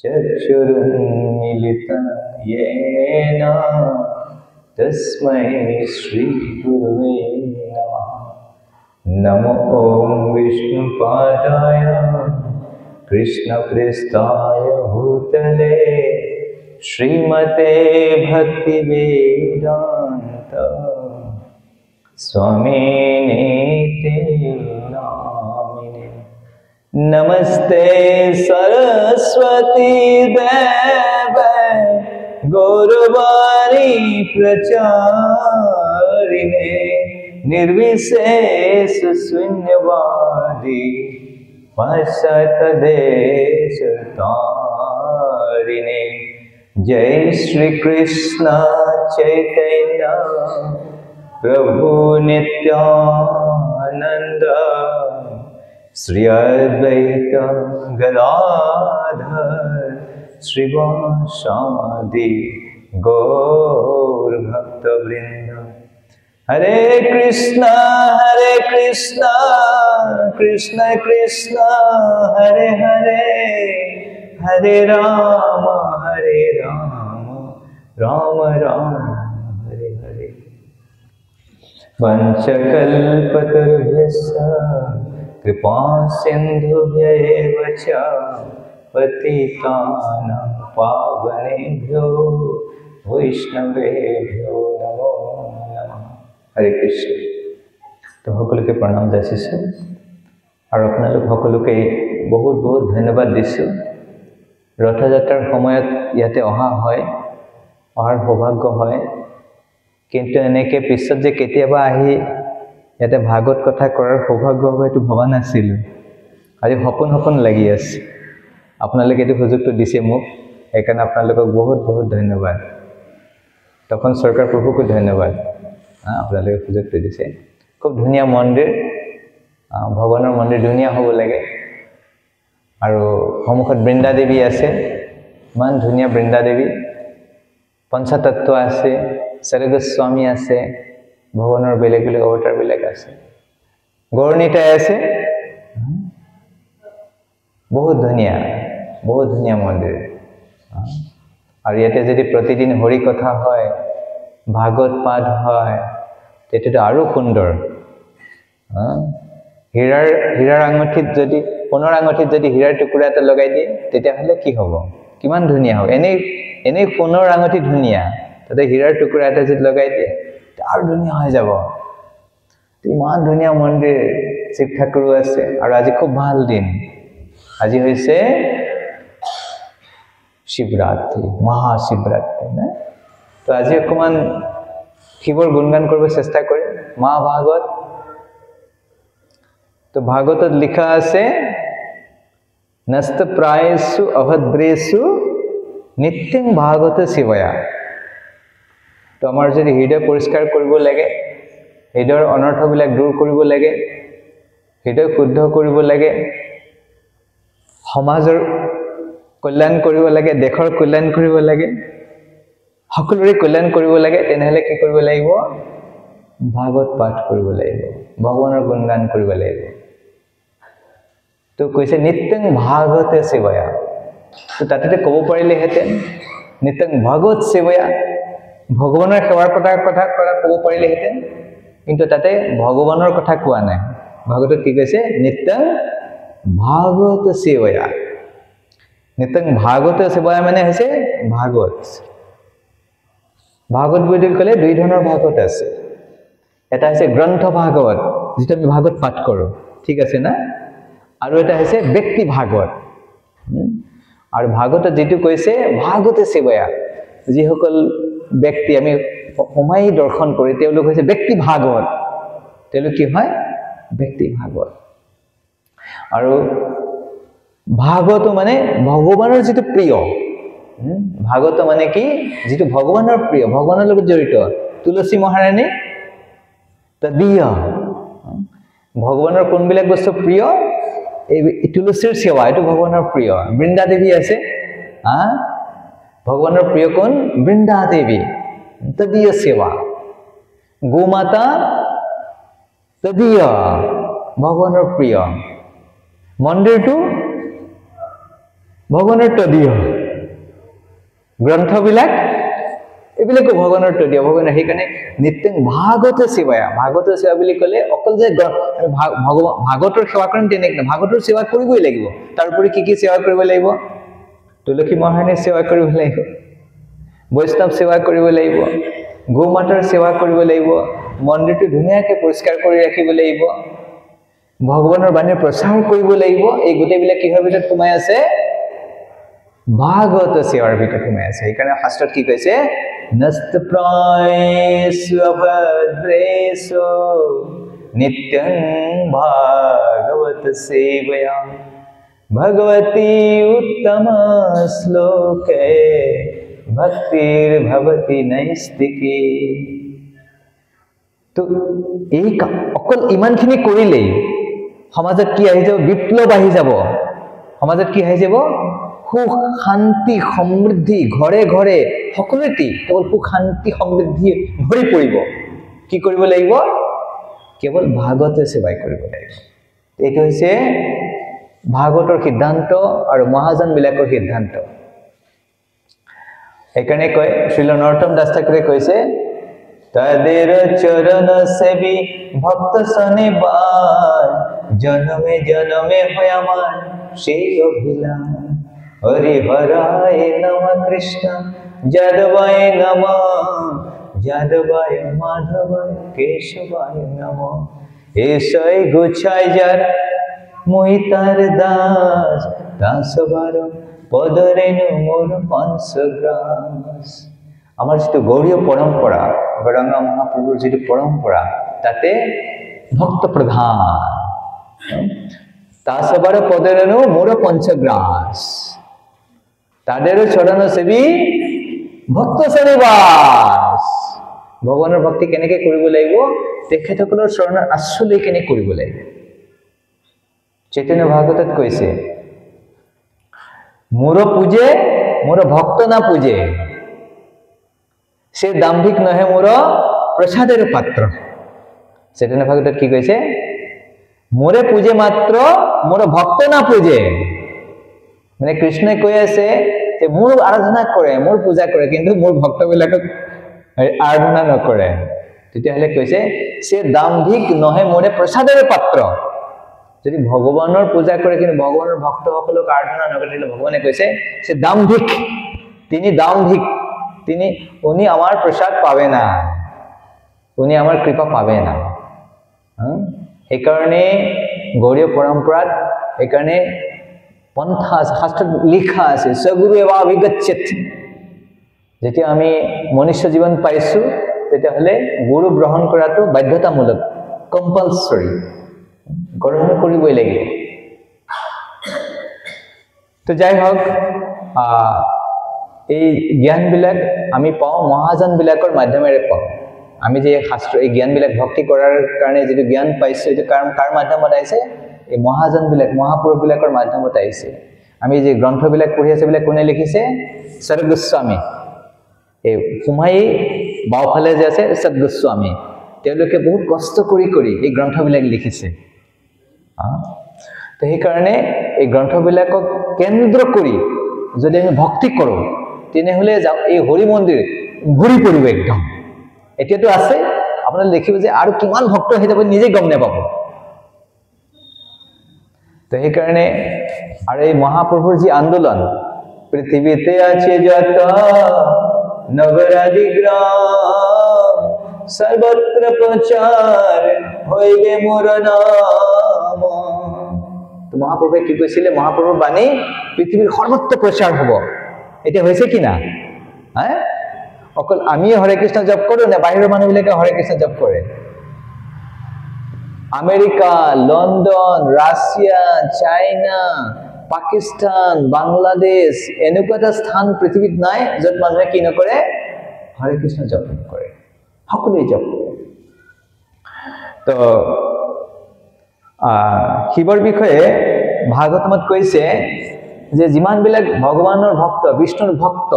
चक्षुरुन्मिलितं येन तस्मै श्रीगुरुवे नमः। नमो ॐ विष्णुपादाय कृष्णप्रेष्ठाय भूतले श्रीमते भक्तिवेदान्त स्वामिनेति नामिने। नमस्ते सरस्वती देवे गौरवाणी प्रचारिणे निर्विशेष शून्यवादी पाश्चात्यदेशतारिणे। जय श्री कृष्ण चैतन्य प्रभु नित्यानंद श्री अद्वैत गदाधर श्रीवासादि गौर भक्तवृंद। हरे कृष्णा कृष्ण कृष्ण हरे हरे, हरे राम राम राम हरे हरे। वंशकल्पतरुभ्यश्च कृपा सिन्धुभ्येव च पतितानां पावनेभ्यो वैष्णवेभ्यो नमो नमः। हरे कृष्ण। तो সকলোকে প্ৰণাম যাচিছোঁ আৰু আপোনালোক সকলোকে বহুত বহুত ধন্যবাদ দিছোঁ। ৰথযাত্ৰাৰ সময়ত ইয়াতে অহাৰ সৌভাগ্য হয়, কিন্তু এনেকৈ পিছত যে কেতিয়াবা আহি ইয়াতে ভাগৱত কথা কৰাৰ সৌভাগ্য হ'ব এইটো ভবা নাছিলোঁ। আজি সপোন লাগি আছে। আপোনালোকে এইটো সুযোগটো দিছে মোক, সেইকাৰণে আপোনালোকক বহুত বহুত ধন্যবাদ। তখন চৰকাৰ প্ৰভুকো ধন্যবাদ, আপোনালোকে সুযোগটো দিছে। খুব ধুনীয়া মন্দিৰ, ভগৱানৰ মন্দিৰ ধুনীয়া হ'ব লাগে। আৰু সন্মুখত বৃন্দা দেৱী আছে, ইমান ধুনীয়া বৃন্দা দেৱী। পঞ্চতত্ত্ব আছে, সৰগোস্বামী আছে, ভগৱানৰ বেলেগ বেলেগ অৱতাৰবিলাক আছে, গৌৰনীতাই আছে। বহুত ধুনীয়া মন্দিৰ। আৰু ইয়াতে যদি প্ৰতিদিন হৰি কথা হয়, ভাগৱত পাঠ হয়, তেতিয়াতো আৰু সুন্দৰ। হীৰাৰ আঙঠিত যদি, সোণৰ আঙঠিত যদি হীৰাৰ টুকুৰা এটা লগাই দিয়ে, তেতিয়াহ'লে কি হ'ব? কিমান ধুনীয়া হ'ব। এনেই সোণৰ আঙঠি ধুনীয়া, তাতে হীৰাৰ টুকুৰা এটা যদি লগাই দিয়ে আৰু ধুনীয়া হৈ যাব। ইমান ধুনীয়া মন্দিৰ, শিৱ ঠাকুৰো আছে। আৰু আজি খুব ভাল দিন, আজি হৈছে শিৱৰাত্ৰি, মহাশিৱৰাত্ৰি না। তো আজি অকণমান শিৱৰ গুণগান কৰিব চেষ্টা কৰিম। মহাভাগৱত, তো ভাগৱতত লিখা আছে নস্ত প্ৰায়েষু অভদ্ৰেষু নিত্যং ভাগৱত সেৱয়া। তো আমাৰ যদি হৃদয় পৰিষ্কাৰ কৰিব লাগে, হৃদয়ৰ অনৰ্থবিলাক দূৰ কৰিব লাগে, হৃদয় শুদ্ধ কৰিব লাগে, সমাজৰ কল্যাণ কৰিব লাগে, দেশৰ কল্যাণ কৰিব লাগে, সকলোৰে কল্যাণ কৰিব লাগে, তেনেহ'লে কি কৰিব লাগিব? ভাগৱত পাঠ কৰিব লাগিব, ভগৱানৰ গুণগান কৰিব লাগিব। তো কৈছে নিত্যং ভাগৱতে সেৱয়া। তো তাতে ক'ব পাৰিলেহেঁতেন নিত্যং ভাগৱত সেৱয়া, ভগৱানৰ সেৱাৰ কথা ক'ব পাৰিলেহেঁতেন, কিন্তু তাতে ভগৱানৰ কথা কোৱা নাই। ভাগৱতত কি কৈছে? নিত্যং ভাগৱত সেৱয়া। নিত্যং ভাগৱত সেৱয়া মানে হৈছে ভাগৱত। ভাগৱত বুলি ক'লে দুই ধৰণৰ ভাগৱত আছে। এটা হৈছে গ্ৰন্থ ভাগৱত, যিটো আমি ভাগৱত পাঠ কৰোঁ, ঠিক আছে না? আৰু এটা হৈছে ব্যক্তি ভাগৱত। আৰু ভাগৱতত যিটো কৈছে ভাগৱতে সেৱয়া, যিসকল ব্যক্তি আমি সোমাই দৰ্শন কৰি তেওঁলোক হৈছে ব্যক্তি ভাগৱত। তেওঁলোক কি হয়? ব্যক্তি ভাগৱত। আৰু ভাগৱত মানে ভগৱানৰ যিটো প্ৰিয়, ভাগৱত মানে কি? যিটো ভগৱানৰ প্ৰিয়, ভগৱানৰ লগত জড়িত। তুলসী মহাৰাণী তদীয়, ভগৱানৰ কোনবিলাক বস্তু প্ৰিয়? এই তুলসীৰ সেৱা, এইটো ভগৱানৰ প্ৰিয়। বৃন্দা দেৱী আছে, ভগৱানৰ প্ৰিয় কোন? বৃন্দা দেৱী, তদীয় সেৱা। গোমাতা তদীয়, Bhagavan priya. Monday to Bhagavan tadiya. গ্ৰন্থবিলাক এইবিলাকো ভগৱানৰ তলীয়া ভগৱানৰ সেইকাৰণে নিত্যং ভাগৱত সেৱা বুলি ক'লে অকল যে ভাগৱতৰ সেৱা কৰিম তেনেকৈ নহয়, ভাগৱতৰ সেৱা কৰিবই লাগিব। তাৰোপৰি কি সেৱা কৰিব লাগিব? তুলসী মহাৰাণীৰ সেৱা কৰিব লাগিব, বৈষ্ণৱ সেৱা কৰিব লাগিব, গো মাতাৰ সেৱা কৰিব লাগিব, মন্দিৰটো ধুনীয়াকৈ পৰিষ্কাৰ কৰি ৰাখিব লাগিব, ভগৱানৰ বাণীৰ প্ৰচাৰ কৰিব লাগিব। এই গোটেইবিলাক কিহৰ ভিতৰত সোমাই আছে? ভাগৱত সেৱাৰ ভিতৰত সোমাই আছে। সেইকাৰণে শাস্ত্ৰত কি কৈছে? নস্তপ্ৰায়েষু অভদ্ৰেষু নিত্যং ভাগৱত সেৱয়া ভগৱতী উত্তম শ্লোকে ভক্তিৰ ভৱতি নৈষ্ঠিকী। তো এই অকল ইমানখিনি কৰিলেই সমাজত কি আহি যাব? বিপ্লৱ আহি যাব। সমাজত কি আহি যাব? সুখ শান্তি সমৃদ্ধি ঘৰে ঘৰে সকলোতে কেৱল সুখ শান্তি সমৃদ্ধি ভৰি পৰিব। কি কৰিব লাগিব? কেৱল ভাগৱত সেৱাই কৰিব লাগিব। এইটো হৈছে ভাগৱতৰ সিদ্ধান্ত আৰু মহাজনবিলাকৰ সিদ্ধান্ত। সেইকাৰণে কয় শ্ৰীল নৰোত্তম দাস ঠাকুৰে কৈছে, তাদের চরণ সেবী ভক্ত শনিবার জনমে জনমে হয় আমার সেই অভিলাষ। হরি হরায় নম কৃষ্ণ যাদবায় নম যাদবায় মাধবায় কেশবায় নম। এসই গুছাই যার মোহিতার দাস দাসবার পদরেণু মোর পঞ্চগ্রাস। আমাৰ যিটো গৌড়ীয় পৰম্পৰা, গৌৰাঙ্গ মহাপ্ৰভুৰ যিটো পৰম্পৰা, তাতে ভক্ত প্ৰধান দাসবাৰ পদৰেণু মোৰ পঞ্চগ্ৰাস, তাদেৰও চৰণ সেবী ভক্ত শনিবাস। ভগৱানৰ ভক্তি কেনেকৈ কৰিব লাগিব? তেখেতসকলৰ চৰণৰ আশ্ৰয় লৈ কেনে কৰিব লাগিব। চৈতন্য ভাগৱতত কৈছে, মোৰ পূজে মোৰ ভক্ত না পূজে, সে দাম্ভিক নহে মোৰ প্ৰসাদেৰ পাত্ৰ। চৈতন্য ভাগৱতত কি কৈছে? মোৰে পূজে মাত্ৰ মোৰ ভক্ত না পূজে। মানে কৃষ্ণই কৈ আছে যে মোৰ আৰাধনা কৰে, মোৰ পূজা কৰে, কিন্তু মোৰ ভক্তবিলাকক আৰাধনা নকৰে। তেতিয়াহ'লে কৈছে সে দাম্ভিক নহয় মোৰে প্ৰসাদেৰ পাত্ৰ। যদি ভগৱানৰ পূজা কৰে কিন্তু ভগৱানৰ ভক্তসকলক আৰাধনা নকৰে, তেতিয়াহ'লে ভগৱানে কৈছে সে দাম্ভিক, তিনি দাম্ভিক, উনি আমাৰ প্ৰসাদ পাবে না, উনি আমাৰ কৃপা পাবে না। সেইকাৰণে গৌড়ীয় পৰম্পৰাত সেইকাৰণে পন্থা আছে, শাস্ত্ৰত লিখা আছে সগুৰু এবা অভিগচ্ছেত। যেতিয়া আমি মনুষ্য জীৱন পাইছোঁ তেতিয়াহ'লে গুৰু গ্ৰহণ কৰাটো বাধ্যতামূলক, কম্পালচৰি, গ্ৰহণ কৰিবই লাগিব। তো যাই হওক, এই জ্ঞানবিলাক আমি পাওঁ মহাজনবিলাকৰ মাধ্যমেৰে পাওঁ। আমি যে শাস্ত্ৰ এই জ্ঞানবিলাক ভক্তি কৰাৰ কাৰণে যিটো জ্ঞান পাইছোঁ, এইটো কাৰ মাধ্যমত আহিছে? এই মহাজনবিলাক মহাপুৰুষবিলাকৰ মাধ্যমত আহিছে। আমি যে গ্ৰন্থবিলাক পঢ়ি আছোঁ, এইবিলাক কোনে লিখিছে? শৰৎ গোস্বামী। এই সোমাই বাওঁফালে যে আছে শৰৎ গোস্বামী, তেওঁলোকে বহুত কষ্ট কৰি এই গ্ৰন্থবিলাক লিখিছে। তো সেইকাৰণে এই গ্ৰন্থবিলাকক কেন্দ্ৰ কৰি যদি আমি ভক্তি কৰোঁ তেনেহ'লে এই হৰি মন্দিৰ ভৰি পৰিব একদম। এতিয়াতো আছে, আপোনালোকে দেখিব যে আৰু কিমান ভক্ত আহি যাব নিজে গম নাপাব। তো সেইকাৰণে আৰু এই মহাপ্ৰভুৰ যি আন্দোলন, পৃথিৱীতে আছে যত নগৰাদি গ্ৰাম সৰ্বত্ৰ প্ৰচাৰ হইবে মোৰ নাম। তো মহাপ্ৰভুৱে কি কৈছিলে? মহাপ্ৰভুৰ বাণী পৃথিৱীৰ সৰ্বত্ৰ প্ৰচাৰ হ'ব। এতিয়া হৈছে কি না? অকল আমি হৰে কৃষ্ণ জপ কৰোঁ নে বাহিৰৰ মানুহবিলাকে হৰে কৃষ্ণ জপ কৰে? America, London, Russia, China, Pakistan, Bangladesh, এনেকুৱা এটা স্থান পৃথিৱীত নাই য'ত মানুহে কি নকৰে? হৰে কৃষ্ণ জপ নকৰে। সকলোৱে জপ কৰে। তো শিৱৰ বিষয়ে ভাগৱতমত কৈছে যে যিমানবিলাক ভগৱানৰ ভক্ত, বিষ্ণুৰ ভক্ত,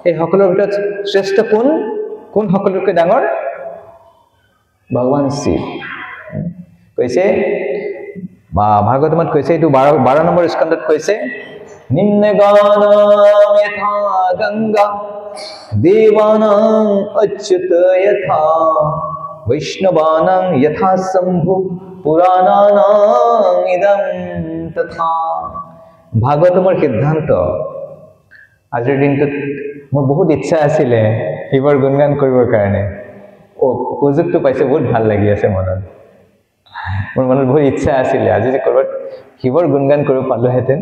এই সকলৰ ভিতৰত শ্ৰেষ্ঠ কোন সকলোতকৈ ডাঙৰ? ভগৱান শিৱ। কৈছে ভাগৱতমত কৈছে, এইটো 12 নম্বৰ স্কন্ধত কৈছে, নিম্ন গানামি यथा गंगा देवानां अच्युत यथा वैष्णवानां यथा शंभु पुराणानां इदं तथा। भागवतমৰ সিদ্ধান্ত আজিৰ দিনটোত মোৰ বহুত ইচ্ছা আছিল শিৱৰ গুণগান কৰিবৰ কাৰণে সুযোগটো পাইছে বহুত ভাল লাগি আছে মনত মোৰ মনত বহুত ইচ্ছা আছিল আজি যে কৰবাত শিৱৰ গুণগান কৰিব পালোহেঁতেন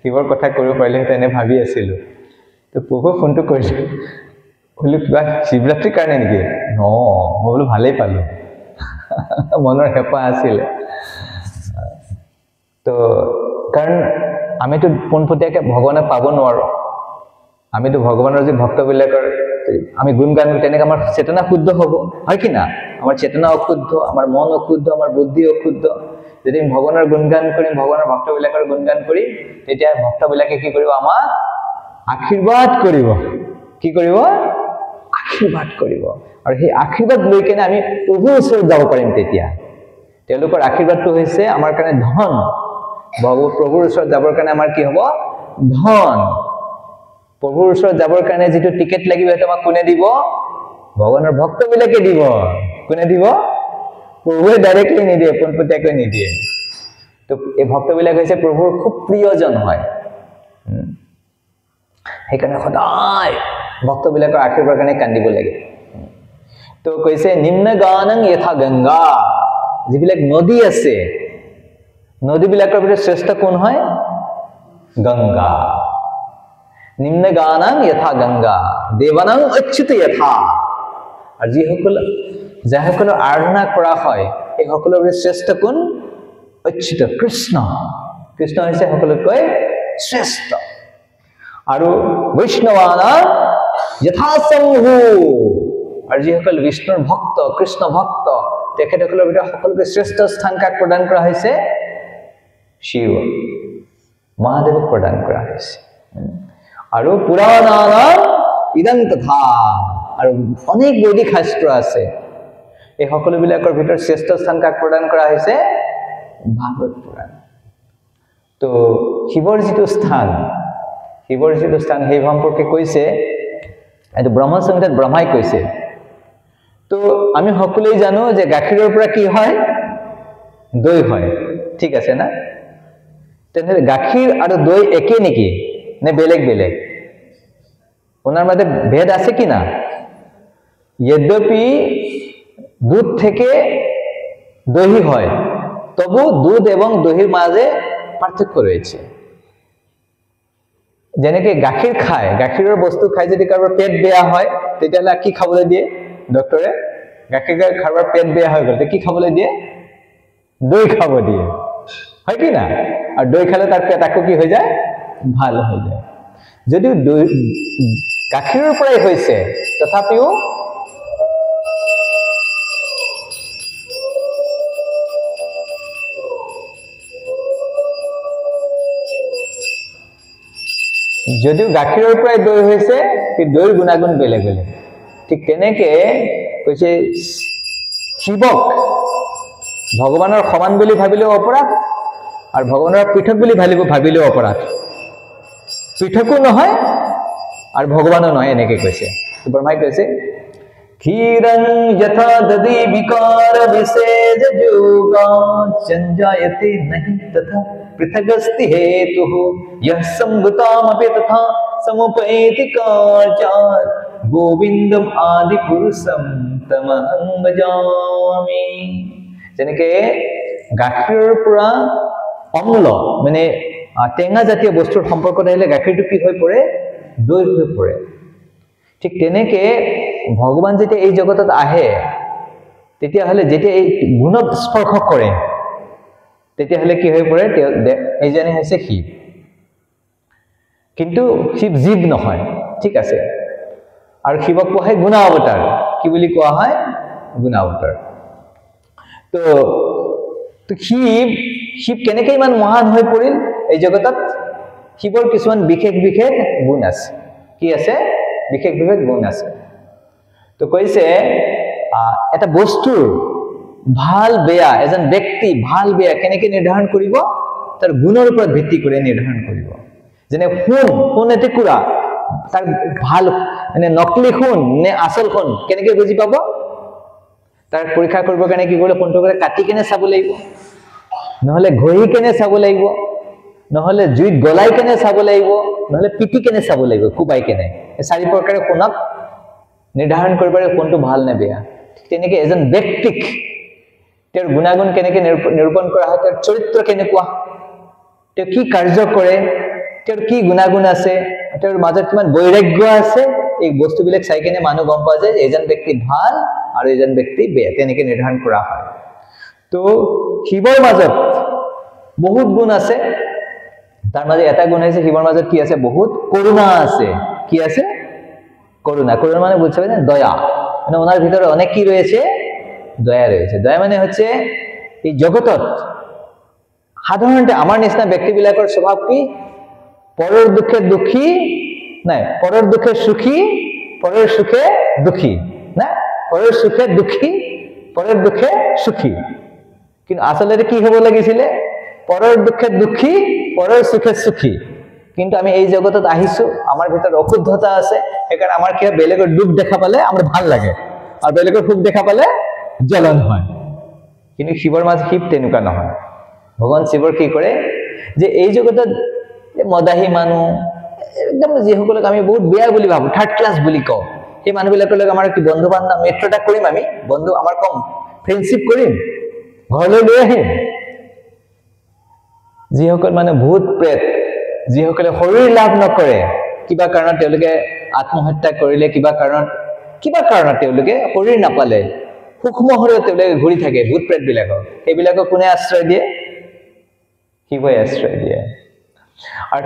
শিৱৰ কথা কৰিব পাৰিলেহেঁতেন এনে ভাবি আছিলোঁ তো প্ৰভু ফোনটো কৰিছিল বোলো কিবা শিৱৰাত্ৰিৰ কাৰণে নেকি মই বোলো ভালেই পালোঁ মনৰ হেঁপাহ আছিল তো কাৰণ আমিতো পোনপটীয়াকৈ ভগৱানক পাব নোৱাৰোঁ আমিতো ভগৱানৰ যে ভক্তবিলাকৰ আমি গুণগান তেনেকৈ আমাৰ চেতনা শুদ্ধ হ'ব হয় কি না আমাৰ চেতনা অশুদ্ধ আমাৰ মন অশুদ্ধ আমাৰ বুদ্ধি অশুদ্ধ যদি আমি ভগৱানৰ গুণগান কৰিম ভগৱানৰ ভক্তবিলাকৰ গুণগান কৰিম তেতিয়া ভক্তবিলাকে কি কৰিব আমাক আশীৰ্বাদ কৰিব কি কৰিব আশীৰ্বাদ কৰিব আৰু সেই আশীৰ্বাদ লৈ কেনে আমি প্ৰভুৰ ওচৰত যাব পাৰিম তেতিয়া তেওঁলোকৰ আশীৰ্বাদটো হৈছে আমাৰ কাৰণে ধন প্ৰভুৰ ওচৰত যাবৰ কাৰণে আমাৰ কি হ'ব ধন প্ৰভুৰ ওচৰত যাবৰ কাৰণে যিটো টিকেট লাগিব সেইটো আমাক কোনে দিব ভগৱানৰ ভক্তবিলাকে দিব কোনে দিব প্ৰভুৱে ডাইৰেক্টলি নিদিয়ে পোনপটীয়াকৈ নিদিয়ে তো এই ভক্তবিলাক হৈছে প্ৰভুৰ খুব প্ৰিয়জন হয় সেইকাৰণে সদায় ভক্তবিলাকৰ আশীৰ্বাদৰ কাৰণে কান্দিব লাগে তো কৈছে নিম্ন গানং যথা গংগা যিবিলাক নদী আছে নদীবিলাকৰ ভিতৰত শ্ৰেষ্ঠ কোন হয় গংগা নিম্ন গানং যথা গংগা দেৱানাং অচ্যুত যথা আৰু যিসকলৰ আৰাধনা কৰা হয় এই সকলৰ ভিতৰত শ্ৰেষ্ঠ কোন অচ্যুত কৃষ্ণ কৃষ্ণ হৈছে সকলোতকৈ শ্ৰেষ্ঠ আৰু বৈষ্ণৱানাং যথা শম্ভু আৰু যিসকল বিষ্ণুৰ ভক্ত কৃষ্ণ ভক্ত তেখেতসকলৰ ভিতৰত সকলোতকৈ শ্ৰেষ্ঠ স্থান কাক প্ৰদান কৰা হৈছে শিৱ মহাদেৱক প্ৰদান কৰা হৈছে আৰু পুৰাণানাং ইদং তথা আৰু অনেক বৈদিক শাস্ত্ৰ আছে এই সকলোবিলাকৰ ভিতৰত শ্ৰেষ্ঠ স্থান কাক প্ৰদান কৰা হৈছে ভাগৱত পুৰাণ তো শিৱৰ যিটো স্থান সেই সম্পৰ্কে কৈছে এইটো ব্ৰহ্ম সংহিতাত ব্ৰহ্মাই কৈছে তো আমি সকলোৱে জানো যে গাখীৰৰ পৰা কি হয় দৈ হয় ঠিক আছে না তেনেহ'লে গাখীৰ আৰু দৈ একে নেকি নে বেলেগ বেলেগ ওনার মধ্যে ভেদ আছে কি না यद्यपि দুধ থেকে দহি হয় তবু দুধ এবং দহির মাঝে পার্থক্য রয়েছে যেনেকে গাখীৰ খায় গাখীৰৰ বস্তু খাই যদি কাৰোবাৰ পেট বেয়া হয় তেতিয়াহ'লে কি খাবলৈ দিয়ে ডক্টৰে গাখীৰ কাৰোবাৰ পেট বেয়া হৈ গ'ল কি খাবলৈ দিয়ে দৈ খাব দিয়ে হয় কি না আৰু দৈ খালে তাৰ পেট আকৌ কি হৈ যায় ভাল হৈ যায় যদিও গাখীৰৰ পৰাই হৈছে তথাপিও যদিও গাখীৰৰ পৰাই দৈ হৈছে কি দৈৰ গুণাগুণ বেলেগ বেলেগ ঠিক তেনেকে কৈছে শিৱক ভগৱানৰ সমান বুলি ভাবিলেও অপৰাধ আৰু ভগৱানৰ পৃথক বুলি ভাবিলেও অপৰাধ পৃথকো নহয় আৰু ভগৱানো নহয় এনেকে কৈছে ব্ৰহ্মাই কৈছে ক্ষীৰং যথা দধি বিকাৰ বিশেষ যোগা সঞ্জায়তে नहि তথা পৃথগস্তি হেতু यह संभुतामपि तथा समुपैति काचार गोविंदम आदि पुरुषम तमहं भजामि যেনেকে গাখীৰৰ পৰা অম্ল মানে টেঙা জাতীয় বস্তুৰ সম্পৰ্কত আহিলে গাখীৰটো কি হৈ পৰে দৈ হৈ পৰে ঠিক তেনেকে ভগৱান যেতিয়া এই জগতত আহে তেতিয়াহ'লে যেতিয়া এই গুণত স্পৰ্শ কৰে তেতিয়াহ'লে কি হৈ পৰে এইজনে হৈছে শিৱ কিন্তু শিৱ জীৱ নহয় ঠিক আছে আৰু শিৱক কোৱা হয় গুণাৱতাৰ কি বুলি কোৱা হয় গুণাৱতাৰ তো শিৱ কেনেকৈ ইমান মহান হৈ পৰিল এই জগতত শিৱৰ কিছুমান বিশেষ গুণ আছে কি আছে বিশেষ গুণ আছে তো কৈছে এটা বস্তুৰ ভাল বেয়া এজন ব্যক্তি ভাল বেয়া কেনেকৈ নিৰ্ধাৰণ কৰিব তাৰ গুণৰ ওপৰত ভিত্তি কৰি নিৰ্ধাৰণ কৰিব যেনে সোণ এটুকুৰা তাৰ ভাল মানে নকলি সোণ নে আসল সোণ কেনেকৈ বুজি পাব তাৰ পৰীক্ষা কৰিবৰ কাৰণে কি কৰিলে সোণটো কাটি কেনে চাব লাগিব নহলে ঘঁহি কেনে চাব লাগিব নহলে জুইত গলাই কেনে চাব লাগিব নহলে পিটি কেনে চাব লাগিব কুবাই কেনে এই চাৰি প্ৰকাৰে সোণক নিৰ্ধাৰণ কৰিবলৈ কোনটো ভাল নে বেয়া তেনেকৈ এজন ব্যক্তিক তেওঁৰ গুণাগুণ কেনেকৈ নিৰূপণ কৰা হয় তেওঁৰ চৰিত্ৰ কেনেকুৱা তেওঁ কি কাৰ্য কৰে তেওঁৰ কি গুণাগুণ আছে তেওঁৰ মাজত কিমান বৈৰাগ্য আছে এই বস্তুবিলাক চাই কেনে মানুহ গম পোৱা যায় এজন ব্যক্তি ভাল আৰু এজন ব্যক্তি বেয়া তেনেকৈ নিৰ্ধাৰণ কৰা হয় তো শিৱৰ মাজত বহুত গুণ আছে তাৰ মাজত এটা গুণ হৈছে শিৱৰ মাজত কি আছে বহুত করুণা আছে কি আছে করুণা করুণা মানে বুঝতে পারছেন দয়া মানে ওনার ভিতরে অনেক কি রয়েছে দয়া রয়েছে দয়া মানে হচ্ছে এই জগতত সাধাৰণতে আমাৰ নিচিনা ব্যক্তিবিলাকৰ স্বভাৱ কি পৰৰ দুখে দুখী নাই পৰৰ দুখে সুখী পৰৰ সুখে দুখী না পৰৰ সুখে দুখী পৰৰ দুখে সুখী কিন্তু আসলে কি হ'ব লাগিছিল পৰৰ দুখে দুখী পৰৰ সুখে সুখী কিন্তু আমি এই জগতত আহিছো আমাৰ ভিতৰত অশুদ্ধতা আছে সেইকাৰণে আমাৰ কি বেলেগৰ দুখ দেখা পালে আমাৰ ভাল লাগে আৰু বেলেগৰ সুখ দেখা পালে জ্বলন হয় কিন্তু শিৱৰ মাঝে শিৱ তেনেকুৱা নহয় ভগৱান শিৱৰ কি কৰে যে এই জগতত মদাহী মানুহ একদম যিসকলক আমি বহুত বেয়া বুলি ভাবো থাৰ্ড ক্লাছ বুলি কওঁ সেই মানুহবিলাকৰ লগত আমাৰ কি বন্ধু বান্ধৱ মিত্ৰতা কৰিম আমি বন্ধু আমাৰ কম ফ্ৰেণ্ডশ্বিপ কৰিম ঘৰলৈ লৈ আহিম যিসকল মানে ভূত প্ৰেত যিসকলে শৰীৰ লাভ নকৰে কিবা কাৰণত তেওঁলোকে আত্মহত্যা কৰিলে কিবা কাৰণত তেওঁলোকে শৰীৰ নাপালে সূক্ষ্ম শৰীৰত তেওঁলোকে ঘূৰি থাকে ভূত প্ৰেতবিলাকক সেইবিলাকক কোনে আশ্ৰয় দিয়ে শিৱই আশ্ৰয় দিয়ে আৰু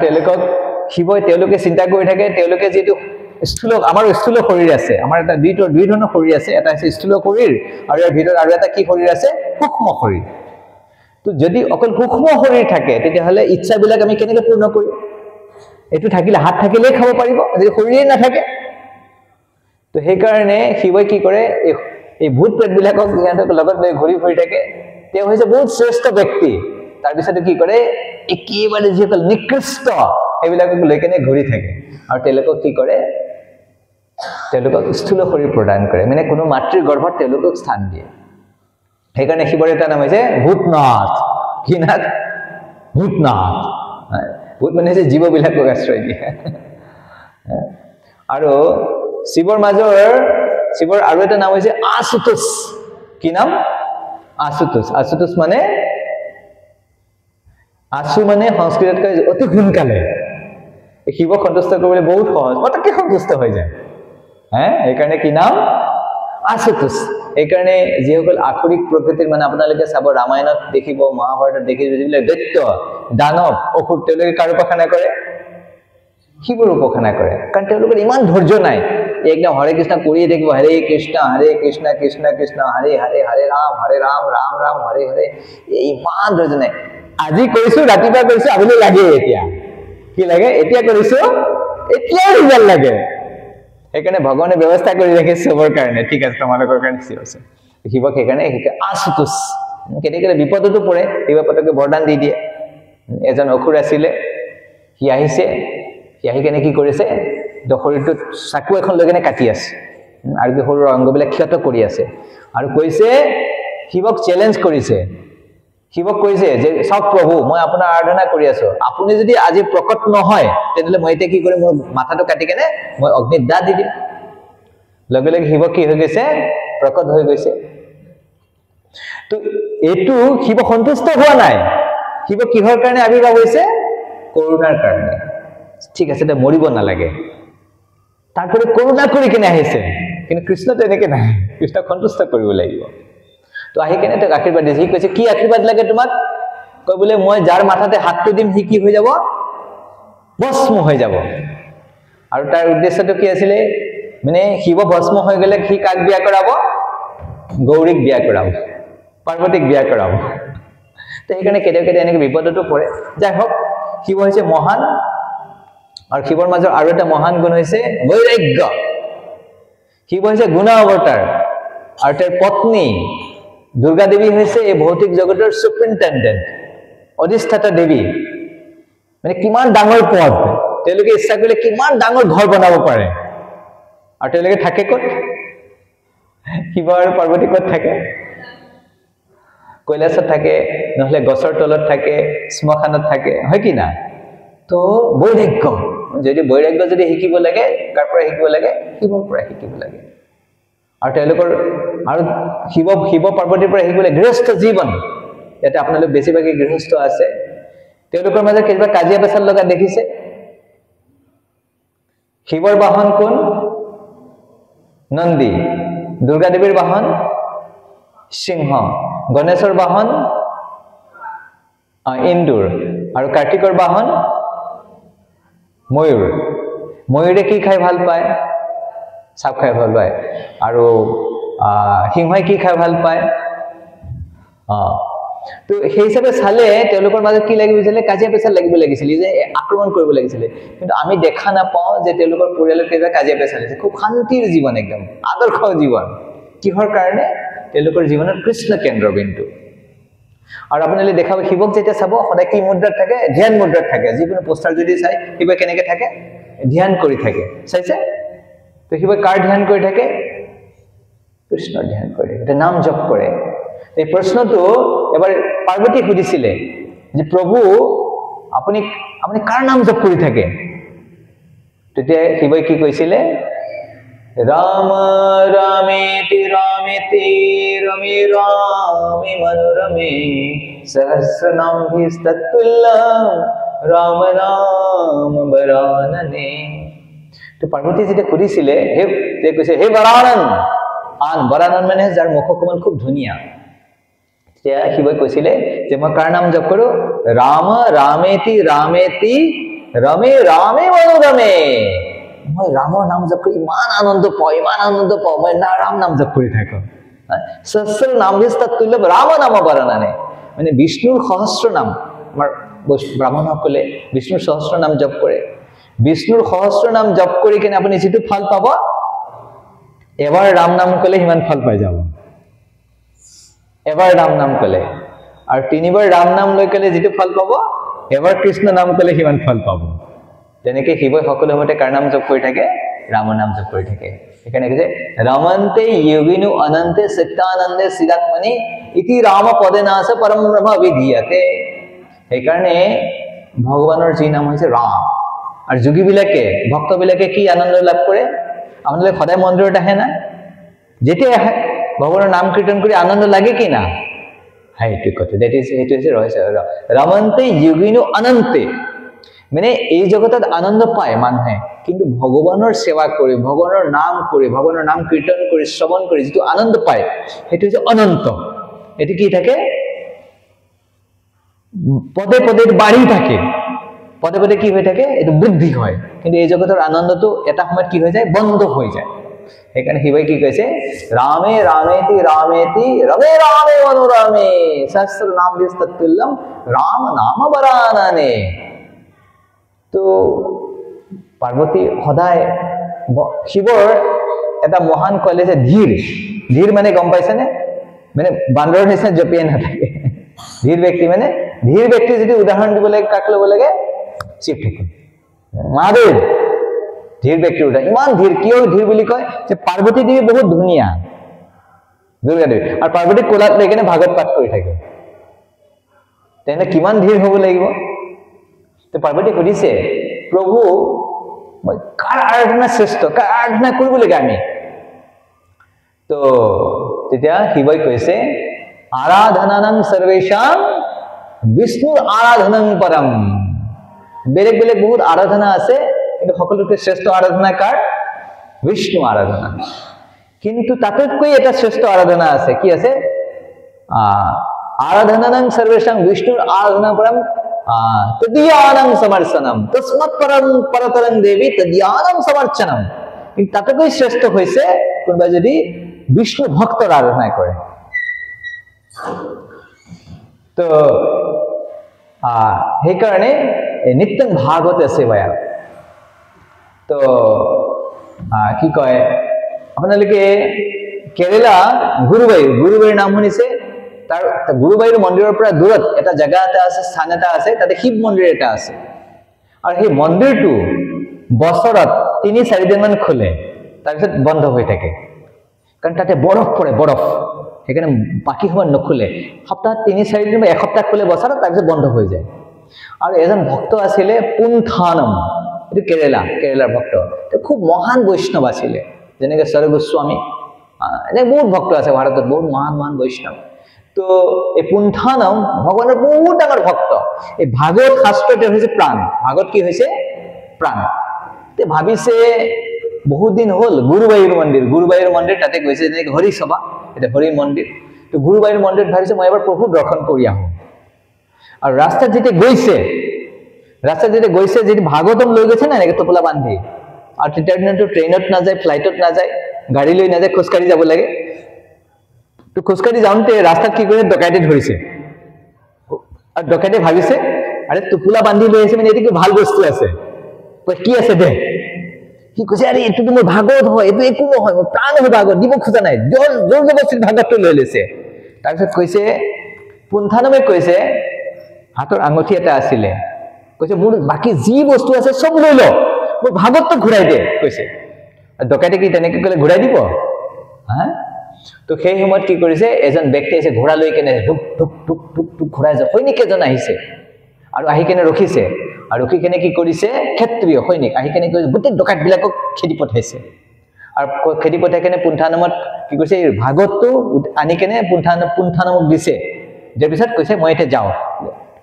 শিৱই তেওঁলোকে চিন্তা কৰি থাকে তেওঁলোকে যেটো স্থূল আমাৰ স্থূল শৰীৰ আছে আমাৰ এটা দুই ধৰণৰ শৰীৰ আছে এটা আছে স্থূল শৰীৰ আৰু ইয়াৰ ভিতৰত আৰু এটা কি শৰীৰ আছে সূক্ষ্ম শৰীৰ তো যদি অকল সূক্ষ্ম শৰীৰ থাকে তেতিয়াহলে ইচ্ছাবিলাক আমি কেনেকৈ পূৰ্ণ কৰিম এটো থাকিলে হাত থাকিলে খাব পাৰিব যদি শৰীৰে নাথাকে তো সেই কাৰণে শিৱই কি কৰে এই ভূত প্ৰেতবিলাকক লগত লৈ ঘূৰি ফুৰি থাকে তেওঁ হৈছে বহুত শ্ৰেষ্ঠ ব্যক্তি তাৰ পিছতে কি কৰে একেবাৰে যিসকল নিকৃষ্ট সেইবিলাকক লৈ কেনে ঘূৰি থাকে আৰু তেওঁলোকক কি কৰে তেওঁলোকক স্থূল শৰীৰ প্ৰদান কৰে মানে কোনো মাতৃৰ গৰ্ভত তেওঁলোকক স্থান দিয়ে সেইকাৰণে শিৱৰ এটা নাম হৈছে ভূতনাথ কি নাথ ভূতনাথ ভূত মানে যে জীৱবিলাকক আশ্ৰয় দিয়ে আৰু শিৱৰ আৰু এটা নাম হৈছে আশুতোষ কি নাম আশুতোষ মানে আশু মানে সংস্কৃতত কয় অতি সোনকালে শিৱক সন্তুষ্ট কৰিবলৈ বহুত সহজ পটককৈ সন্তুষ্ট হৈ যায় সেইকাৰণে কি নাম আশুতোষ এইকাৰণে যিসকল আখৰিক প্ৰকৃতিৰ মানে আপোনালোকে চাব ৰামায়ণত দেখিব মহাভাৰতত দেখিব যিবিলাক দৈত্য দানৱ অসুৰ তেওঁলোকে কাৰ উপাসনা কৰে শিৱৰ উপাসনা কৰে কাৰণ তেওঁলোকৰ ইমান ধৈৰ্য নাই একদম হৰে কৃষ্ণ কৰিয়ে থাকিব হৰে কৃষ্ণ কৃষ্ণ কৃষ্ণ হৰে হৰে হৰে ৰাম ৰাম ৰাম হৰে হৰে ইমান ধৈৰ্য নাই আজি কৰিছো ৰাতিপুৱা কৰিছো আবেলি লাগে এতিয়া কি লাগে এতিয়া কৰিছো এতিয়া ৰিজাল্ট লাগে সেইকাৰণে ভগৱানে ব্যৱস্থা কৰি ৰাখে সবৰ কাৰণে ঠিক আছে তোমালোকৰ কাৰণে আছে শিৱক সেইকাৰণে আশুতোষ কেতিয়াবা বিপদতো পৰে শিৱ পটকে বৰদান দি দিয়ে এজন অসুৰ আছিলে সি আহি কেনে কি কৰিছে শৰীৰটো চাকু এখন লৈ কেনে কাটি আছে আৰু কি সৰুৰ অংগবিলাক ক্ষত কৰি আছে আৰু কৈছে শিৱক চেলেঞ্জ কৰিছে শিৱক কৈছে যে সব প্ৰভু মই আপোনাৰ আৰাধনা কৰি আছো আপুনি যদি আজি প্ৰকট নহয় তেতিয়াহলে মই এতিয়া কি কৰিম মোৰ মাথাটো কাটি কেনে মই অগ্নিত দাহ দি দিম লগে লগে শিৱ কি হৈ গৈছে প্ৰকট হৈ গৈছে তো এটো শিৱ সন্তুষ্ট হোৱা নাই শিৱ কিহৰ কাৰণে আবিৰ্ভাৱ হৈছে কৰোণাৰ কাৰণে ঠিক আছে মৰিব নালাগে তাৰপৰে কৰুণা কৰি কেনে আহিছে কিন্তু কৃষ্ণ তেনেকে নাই কৃষ্ণ সন্তুষ্ট কৰিব লাগিব তো আহি কেনে তাক আশীৰ্বাদ দিছে সি কৈছে কি আশীৰ্বাদ লাগে তোমাক কই বলে মই যাৰ মাথাতে হাতটো দিম সি কি হৈ যাব ভস্ম হৈ যাব আৰু তাৰ উদ্দেশ্যটো কি আছিল মানে শিৱ ভস্ম হৈ গলে সি কাক বিয়া কৰাব গৌৰীক বিয়া কৰাব পাৰ্বতীক বিয়া কৰাব তো সেইকাৰণে কেতিয়া এনেকে বিপদতো পৰে যাই হোক শিৱ হৈছে মহান আৰু শিৱৰ মাজৰ আৰু এটা মহান গুণ হৈছে বৈৰাগ্য শিৱ হৈছে গুণ অৱতাৰ আৰু তেওঁৰ পত্নী দুৰ্গা দেৱী হৈছে এই ভৌতিক জগতৰ সুপ্ৰিনটেন্ডেন্ট অধিষ্ঠাতা দেৱী মানে কিমান ডাঙৰ পদ তেওঁলোকে ইচ্ছা কৰিলে কিমান ডাঙৰ ঘৰ বনাব পাৰে আৰু তেওঁলোকে থাকে ক'ত শিৱ আৰু পাৰ্বতী ক'ত থাকে কৈলাশত থাকে নহলে গছৰ তলত থাকে শ্মশানত থাকে হয় কি না তো বৈৰাগ্য যদি বৈৰাগ্য যদি শিকিব লাগে কাৰ পৰা শিকিব লাগে শিৱৰ পৰা শিকিব লাগে আৰু তেওঁলোকৰ আৰু শিৱ পাৰ্বতীৰ পৰা শিকিবলৈ গৃহস্থ জীৱন ইয়াতে আপোনালোক বেছিভাগেই গৃহস্থ আছে তেওঁলোকৰ মাজত কিবা কাজিয়া পেচাল লগা দেখিছে শিৱৰ বাহন কোন নন্দী দুৰ্গা দেৱীৰ বাহন সিংহ গণেশৰ বাহন ইন্দুৰ আৰু কাৰ্তিকৰ বাহন ময়ূৰ ময়ূৰে কি খাই ভাল পায় সাপ খাই ভাল পায় আৰু সিংহই কি খাই ভাল পায় তো সেই হিচাপে চালে তেওঁলোকৰ মাজত কি লাগিছিলে কাজিয়া পেচাল লাগিব লাগিছিল যে আক্ৰমণ কৰিব লাগিছিল কিন্তু আমি দেখা নাপাওঁ যে তেওঁলোকৰ পৰিয়ালৰ কিবা কাজিয়া পেচাল আছে খুব শান্তিৰ জীৱন একদম আদৰ্শ জীৱন কিহৰ কাৰণে তেওঁলোকৰ জীৱনত কৃষ্ণ কেন্দ্ৰবিন্দু আৰু আপোনালোকে দেখাব শিৱক যেতিয়া চাব সদায় কি মুদ্ৰাত থাকে ধ্যান মুদ্ৰাত থাকে যিকোনো পোষ্টাৰ যদি চাই শিৱ কেনেকৈ থাকে ধ্যান কৰি থাকে চাইছে তো শিৱ কাৰ ধ্যান কৰি থাকে কৃষ্ণৰ ধ্যান কৰি থাকে নাম জপ কৰে এই প্ৰশ্নটো এবাৰ পাৰ্বতী সুধিছিলে যে প্ৰভু আপুনি কাৰ নাম জপ কৰি থাকে তেতিয়া শিৱই কি কৈছিলে राम रामेति रामेति रमे रामे मनोरमे सहस्रनामभिस्तत्तुल्यं राम नाम वरानने तो पार्वती जी সুধিছিলে হে তে কৈছে হে বৰানন বৰানন মানে যাৰ মুখকমল খুব ধুনীয়া তেতিয়া শিৱই কৈছিলে যে মই কাৰ নাম জপ কৰো ৰাম ৰামেতি ৰামেতি ৰমে ৰামে মনোৰমে মই ৰামৰ নাম জপ কৰি ইমান আনন্দ পাওঁ মই ৰাম নাম জপ কৰি থাকো সহস্ৰ নামভিস্ততুল্য ৰাম নাম বৰণানে মানে বিষ্ণুৰ সহস্ৰ নাম আমাৰ ব্ৰাহ্মণসকলে বিষ্ণুৰ সহস্ৰ নাম জপ কৰে বিষ্ণুৰ সহস্ৰ নাম জপ কৰি কিনে আপুনি যিটো ফল পাব এবাৰ ৰাম নাম কলে সিমান ফল পাই যাব এবাৰ ৰাম নাম কলে আৰু তিনিবাৰ ৰাম নাম লৈ কলে যিটো ফল পাব এবাৰ কৃষ্ণ নাম কলে সিমান ফল পাব তেনেকে শিৱই সকলো সময়তে কাৰ নাম জপ কৰি থাকে ৰামৰ নাম জপ কৰি থাকে সেইকাৰণে কৈছে ৰমন্তে যোগিনো অনন্তে সত্যানন্দে সিদ্ধাত্মনি ইতি ৰাম পদে নাচ পৰম ব্ৰহ্ম বিধীয়তে সেইকাৰণে ভগৱানৰ যি নাম হৈছে ৰাম আৰু যোগীবিলাকে ভক্তবিলাকে কি আনন্দ লাভ কৰে আপোনালোকে সদায় মন্দিৰত আহে না যেতিয়া আহে ভগৱানৰ নাম কীৰ্তন কৰি আনন্দ লাগে কি না সেইটো কথা সেইটো হৈছে ৰহস্য ৰমন্তে যোগিনো অনন্তে মানে এই জগতত আনন্দ পায় মানুহে কিন্তু ভগৱানৰ সেৱা কৰি ভগৱানৰ নাম কীৰ্তন কৰি শ্ৰৱণ কৰি যিটো আনন্দ পায় সেইটো হৈছে অনন্ত এটি কি থাকে পদে পদে বাঢ়ি থাকে পদে পদে কি হৈ থাকে এটো বৃদ্ধি হয় কিন্তু এই জগতৰ আনন্দটো এটা সময়ত কি হৈ যায় বন্ধ হৈ যায় সেইকাৰণে শিৱই কি কৈছে ৰামে ৰামেতি ৰামেতি ৰমে ৰামে মনোৰমে সহস্ৰ নামভিস্ততুল্যম ৰাম নাম বৰাননে তো পাৰ্বতী সদায় শিৱৰ এটা মহান কলে যে ধীৰ মানে গম পাইছেনে মানে বান্দৰৰ নিচিনা জপিয়াই নাথাকে ধীৰ ব্যক্তি যদি উদাহৰণ দিব লাগে কাক ল'ব লাগে শিৱ ঠাকুৰ মহাদেৱ ধীৰ ব্যক্তিৰ উদাহৰণ ইমান ধীৰ কিয় ধীৰ বুলি কয় যে পাৰ্বতী দেৱী বহুত ধুনীয়া দুৰ্গা দেৱী আৰু পাৰ্বতী কোলাত লৈ কিনে ভাগৱত পাঠ কৰি থাকে তেনে কিমান ধীৰ হ'ব লাগিব তো পাৰ্বতী সুধিছে প্ৰভু মই কাৰ আৰাধনা শ্ৰেষ্ঠ কাৰ আৰাধনা কৰিব লাগে আমি তো তেতিয়া শিৱই কৈছে আৰাধনানং সৰ্বেশাং বিষ্ণুৰ আৰাধনাং পৰম বেলেগ বেলেগ বহুত আৰাধনা আছে কিন্তু সকলোতকৈ শ্ৰেষ্ঠ আৰাধনা কাৰ বিষ্ণু আৰাধনা কিন্তু তাতকৈ এটা শ্ৰেষ্ঠ আৰাধনা আছে কি আছে আৰাধনানং সৰ্বেশাং বিষ্ণুৰ আৰাধনা পৰম তদ্যানং সমৰ্চনম তস্মাৎ পৰতৰং দেবী তদ্যানং সমৰ্চনম কিন্তু তাতকৈ শ্ৰেষ্ঠ হৈছে কোনোবা যদি বিষ্ণু ভক্তৰ আৰাধনা কৰে তো সেইকাৰণে নিত্যং ভাগৱত সেৱায়া তো কি কয় আপোনালোকে কেৰেলা গুৰুবায়ুৰ নাম শুনিছে তাৰ গুৰুবায়ুৰ মন্দিৰৰ পৰা দূৰত এটা জায়গা এটা আছে স্থান এটা আছে তাতে শিৱ মন্দিৰ এটা আছে আৰু সেই মন্দিৰটো বছৰত ৩-৪ দিনমান খোলে, তাৰপিছত বন্ধ হৈ থাকে, কাৰণ তাতে বৰফ পৰে, বৰফ, সেইকাৰণে বাকী সময়ত নোখোলে। সপ্তাহত ৩-৪ দিন বা এসপ্তাহ খোলে বছৰত, তাৰপিছত বন্ধ হৈ যায়। আৰু এজন ভক্ত আছিলে পুন্থানম, এইটো কেৰেলাৰ ভক্ত, খুব মহান বৈষ্ণৱ আছিলে, যেনেকৈ সৰ গোস্বামী, এনে বহুত ভক্ত আছে ভাৰতত, বহুত মহান মহান বৈষ্ণৱ। তো এই পুন্থানম ভগৱানৰ বহুত ডাঙৰ ভক্ত। এই ভাগৱত শাস্ত্ৰতে হৈছে প্ৰাণ, ভাগৱত কি হৈছে প্ৰাণ। তে ভাবিছে বহুত দিন হ'ল গুৰুবায়ুৰ মন্দিৰ তাতে গৈছে, যেনেকৈ হৰি সভা, এটা হৰি মন্দিৰ। তো গুৰুবায়ুৰ মন্দিৰত ভাবিছে মই এবাৰ প্ৰভু দৰ্শন কৰি আহোঁ। আৰু ৰাস্তাত যেতিয়া গৈছে যদি ভাগৱতম লৈ গৈছে না এনেকৈ টোপোলা বান্ধি, আৰু তেতিয়াৰ দিনতো ট্ৰেইনত নাযায়, ফ্লাইটত নাযায়, গাড়ী লৈ নাযায়, খোজকাঢ়ি যাব লাগে। তো খোজকাঢ়ি যাওঁতে ৰাস্তাত কি কৰিছে, ডকাইতে ধৰিছে। আৰু ডকাইতে ভাবিছে আৰে টোপোলা বান্ধি লৈ আহিছে মানে এইটো কি ভাল বস্তু আছে, কি আছে দে। সি কৈছে আৰে এইটোতো মোৰ ভাগৱত হয়, এইটো একো নহয়, মোৰ প্ৰাণ হয় ভাগৱত, দিব খোজা নাই, জোৰ জবৰদস্তিত ভাগৱতটো লৈ লৈছে। তাৰপিছত কৈছে পুন্থানমে কৈছে, হাতৰ আঙুঠি এটা আছিলে, কৈছে মোৰ বাকী যি বস্তু আছে চব লৈ ল, মোৰ ভাগৱতটো ঘূৰাই দে কৈছে। ডকাইতে কি তেনেকৈ ক'লে ঘূৰাই দিব? হা? তো সেই সময়ত কি কৰিছে, এজন ব্যক্তি আহিছে ঘোঁৰা লৈ কেনে, ঢুক ঢুক ঢুক ঢুক ঢুক ঘূৰাই যায়। সৈনিক এজন আহিছে আৰু আহি কেনে ৰখিছে, আৰু ৰখি কেনে কি কৰিছে, ক্ষেত্ৰীয় সৈনিক আহি কেনে গোটেই ডকাইতবিলাকক খেদি পঠাইছে। আৰু খেদি পঠাই কেনে পুন্থানমত কি কৰিছে, এই ভাগৱতটো আনি কেনে পুন্থানমক দিছে। দিয়াৰ পিছত কৈছে মই এতিয়া যাওঁ।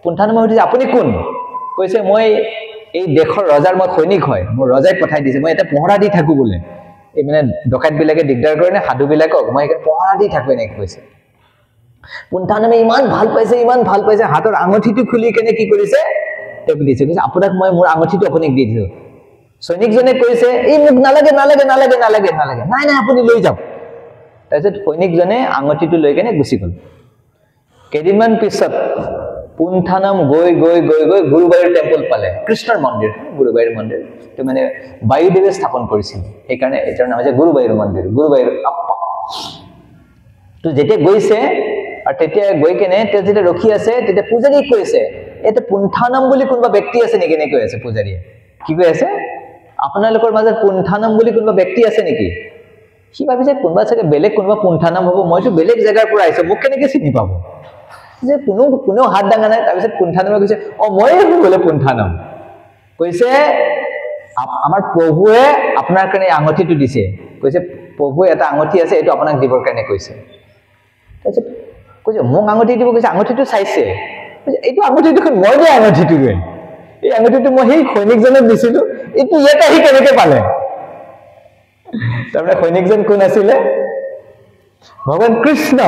পুন্থানমে সুধিছে আপুনি কোন? কৈছে মই এই দেশৰ ৰজাৰ মই সৈনিক হয়, মোৰ ৰজাই পঠাই দিছে, মই এটা পহৰা দি থাকো বোলে। এই মানে ডকাইতবিলাকে দিগদাৰ কৰে নে সাধুবিলাকক, মই পহৰা দি থাকো এনেকৈ কৈছে। পুন্থানমে ইমান ভাল পাইছে, হাতৰ আঙুঠিটো খুলি কেনে কি কৰিছে, তেওঁক দিছে। কৈছে আপোনাক মই মোৰ আঙুঠিটো আপোনাক দি দিছো। সৈনিকজনে কৈছে এই মোক নালাগে, নাই আপুনি লৈ যাওক। তাৰপিছত সৈনিকজনে আঙুঠিটো লৈ কেনে গুচি গ'ল। কেইদিনমান পিছত পুন্থানম গৈ গুৰুবায়ুৰ টেম্পল পালে, কৃষ্ণৰ মন্দিৰ, গুৰুবায়ুৰ মন্দিৰ। তো মানে বায়ুদেৱে স্থাপন কৰিছিল, সেইকাৰণে এটাৰ নাম হৈছে গুৰুবায়ুৰ মন্দিৰ, গুৰুবায়ুৰ আপ্পা। তো যেতিয়া গৈছে, আৰু তেতিয়া গৈ কেনে তেওঁ যেতিয়া ৰখি আছে, তেতিয়া পূজাৰীক কৈছে ইয়াতে পুন্থানম বুলি কোনোবা ব্যক্তি আছে নেকি? এনেকৈ আছে পূজাৰীয়ে। কি কৈ আছে, আপোনালোকৰ মাজত পুন্থানম বুলি কোনোবা ব্যক্তি আছে নেকি? সি ভাবিছে কোনোবা চাগে বেলেগ কোনোবা পুন্থানম হ'ব, মইতো বেলেগ জেগাৰ পৰা আহিছো, মোক কেনেকৈ চিনি পাব? যে কোনেও হাত দাঙা নাই। তাৰপিছত পুন্থানমে কৈছে মই বোলে পুন্থানম। কৈছে আমাৰ প্ৰভুৱে আপোনাৰ কাৰণে আঙুঠিটো দিছে। কৈছে প্ৰভুৱে এটা আঙুঠি আছে, এইটো আপোনাক দিবৰ কাৰণে কৈছে। তাৰপিছত কৈছে মোক আঙুঠি দিব কৈছে, আঙুঠিটো চাইছে, এইটো আঙুঠি দেখোন মই দিয়া আঙুঠিটোৱে, এই আঙুঠিটো মই সেই সৈনিকজনক দিছিলো, এইটো ইয়াতে আহি কেনেকে পালে? তাৰমানে সৈনিকজন কোন আছিলে? ভগৱান কৃষ্ণ।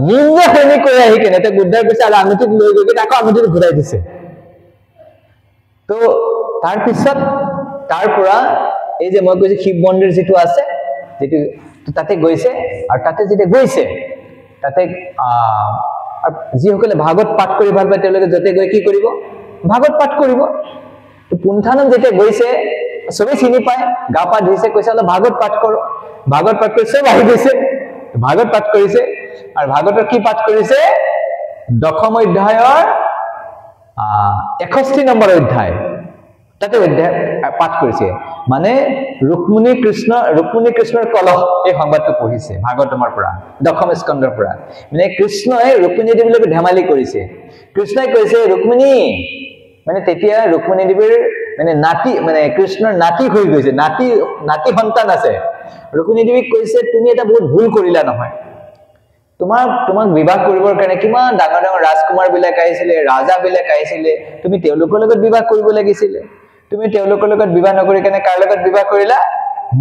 নিজে সৈনিক কৰি আহি কেনে তেওঁক উদ্ধাৰ কৰিছে, আৰু আঙুঠিটো লৈ গৈ আকৌ আঙুঠিটো ঘূৰাই দিছে। তো তাৰপিছত তাৰ পৰা এই যে মই কৈছো শিৱ মন্দিৰ যিটো আছে, যিটো তাতে গৈছে, আৰু তাতে যেতিয়া গৈছে তাতে যিসকলে ভাগৱত পাঠ কৰি ভাল পায় তেওঁলোকে য'তে গৈ কি কৰিব, ভাগৱত পাঠ কৰিব। তো পুন্থানম যেতিয়া গৈছে চবেই চিনি পায়, গা পা ধুইছে, কৈছে অলপ ভাগৱত পাঠ কৰো। ভাগৱত পাঠ কৰি চব আহি গৈছে, ভাগৱত পাঠ কৰিছে। আৰু ভাগৱতৰ কি পাঠ কৰিছে? দশম অধ্যায়ৰ 61 নম্বৰ অধ্যায়, তাতে অধ্যায় পাঠ কৰিছে। মানে ৰুক্মিণী কৃষ্ণৰ কলহ, এই সংবাদটো পঢ়িছে ভাগৱতমৰ পৰা, দশম স্কন্ধৰ পৰা। মানে কৃষ্ণই ৰুক্মিণী দেৱীৰ লগত ধেমালি কৰিছে। কৃষ্ণই কৈছে ৰুক্মিণী, মানে তেতিয়া ৰুক্মিণী দেৱীৰ মানে নাতি, মানে কৃষ্ণৰ নাতি হৈ গৈছে, নাতি সন্তান আছে। ৰুক্মিণী দেৱীক কৈছে তুমি এটা বহুত ভুল কৰিলা নহয়, তোমাক বিবাহ কৰিবৰ কাৰণে কিমান ডাঙৰ ডাঙৰ ৰাজকুমাৰ বিলাক আহিছিলে, ৰাজা বিলাক আহিছিলে, তুমি তেওঁলোকৰ লগত বিবাহ কৰিব লাগিছিলে। তুমি তেওঁলোকৰ লগত বিবাহ নকৰি কেনে কাৰ লগত বিবাহ কৰিলা?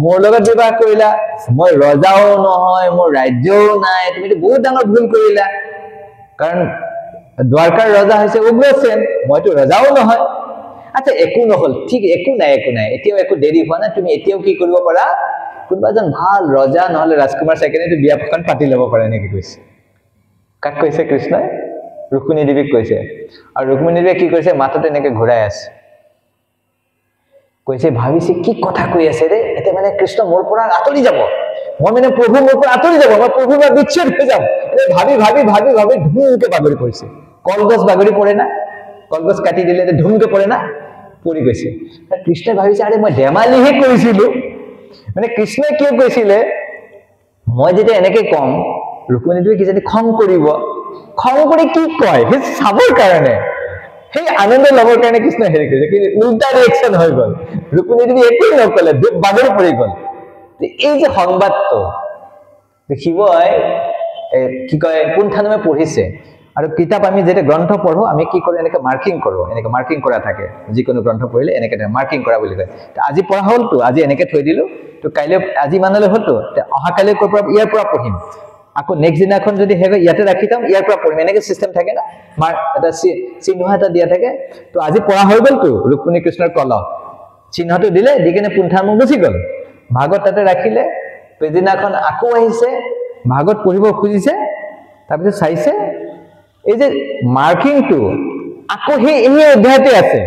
মোৰ লগত বিবাহ কৰিলা। মই ৰজাও নহয়, মোৰ ৰাজ্যও নাই, তুমিতো বহুত ডাঙৰ ভুল কৰিলা। কাৰণ দ্বাৰকাৰ ৰজা হৈছে উগ্ৰসেন, মইতো ৰজাও নহয়। আচ্ছা একো নহল, ঠিক, একো নাই, এতিয়াও একো দেৰি হোৱা নাই, তুমি এতিয়াও কি কৰিব পাৰা, কোনোবা এজন ভাল ৰজা নহলে ৰাজকুমাৰ চাই কেনে বিয়াখন পাতি ল'ব পাৰে, এনেকে কৈছে। কাক কৈছে কৃষ্ণই? ৰুক্মিণী দেৱীক কৈছে। আৰু ৰুক্মিণী দেৱীয়ে কি কৰিছে, মাথাটো এনেকে ঘূৰাই আছে, কৈছে ভাবিছে কি কথা কৈ আছে ৰে, এতিয়া মানে কৃষ্ণ মোৰ পৰা আঁতৰি যাব, মই মানে প্ৰভু মোৰ পৰা আঁতৰি যাব, মই প্ৰভুৰ পৰা বিচ্ছেদ হৈ যাম। ভাবি ভাবি ভাবি ভাবি ধুমকে বাগৰি পৰিছে। কলগছ বাগৰি পৰে না, কলগছ কাটি দিলে ধুমকে পৰে না, পৰি গৈছে কৃষ্ণই ভাবিছে আৰে মই ধেমালিহে কৰিছিলো মানে কৃষ্ণই কিয় কৈছিলে মই যেতিয়া এনেকে কম ৰুক্মিণীটোৱে কিজানি খং কৰিব খং কৰি কি কয় সেই চাবৰ কাৰণে সেই আনন্দ ল'বৰ কাৰণে কৃষ্ণ হেৰি কৰিছে কি উল্টা ৰিয়েকশ্যন হৈ গ'ল ৰুক্মিণীদেৱী একোৱেই নকলে বাগৰ পৰি গ'ল এই যে সংবাদটো দেখিবই কি কয় কোনঠানমে পঢ়িছে আৰু কিতাপ আমি যেতিয়া গ্ৰন্থ পঢ়ো আমি কি কৰোঁ এনেকৈ মাৰ্কিং কৰা থাকে যিকোনো গ্ৰন্থ পঢ়িলে এনেকৈ মাৰ্কিং কৰা বুলি কয় আজি পঢ়া হ'লতো আজি এনেকৈ থৈ দিলোঁ তো কাইলৈ আজি মানলৈ হ'লতো অহাকাইলৈ ক'ৰ পৰা ইয়াৰ পৰা পঢ়িম আকৌ নেক্সট দিনাখন যদি হে ইয়াতে ৰাখি থম ইয়াৰ পৰা পঢ়িম এনেকৈ চিষ্টেম থাকে না এটা চিহ্ন এটা দিয়া থাকে তো আজি পঢ়া হৈ গ'লতো ৰুক্মিণী কৃষ্ণৰ কলহ চিহ্নটো দিলে দি কিনে পুনঠানমুখ গুচি গ'ল ভাগত তাতে ৰাখিলে পিছদিনাখন আকৌ আহিছে ভাগত পঢ়িব খুজিছে তাৰপিছত চাইছে এই যে মাৰ্কিংটো আকৌ সেই এই অধ্যায়তে আছে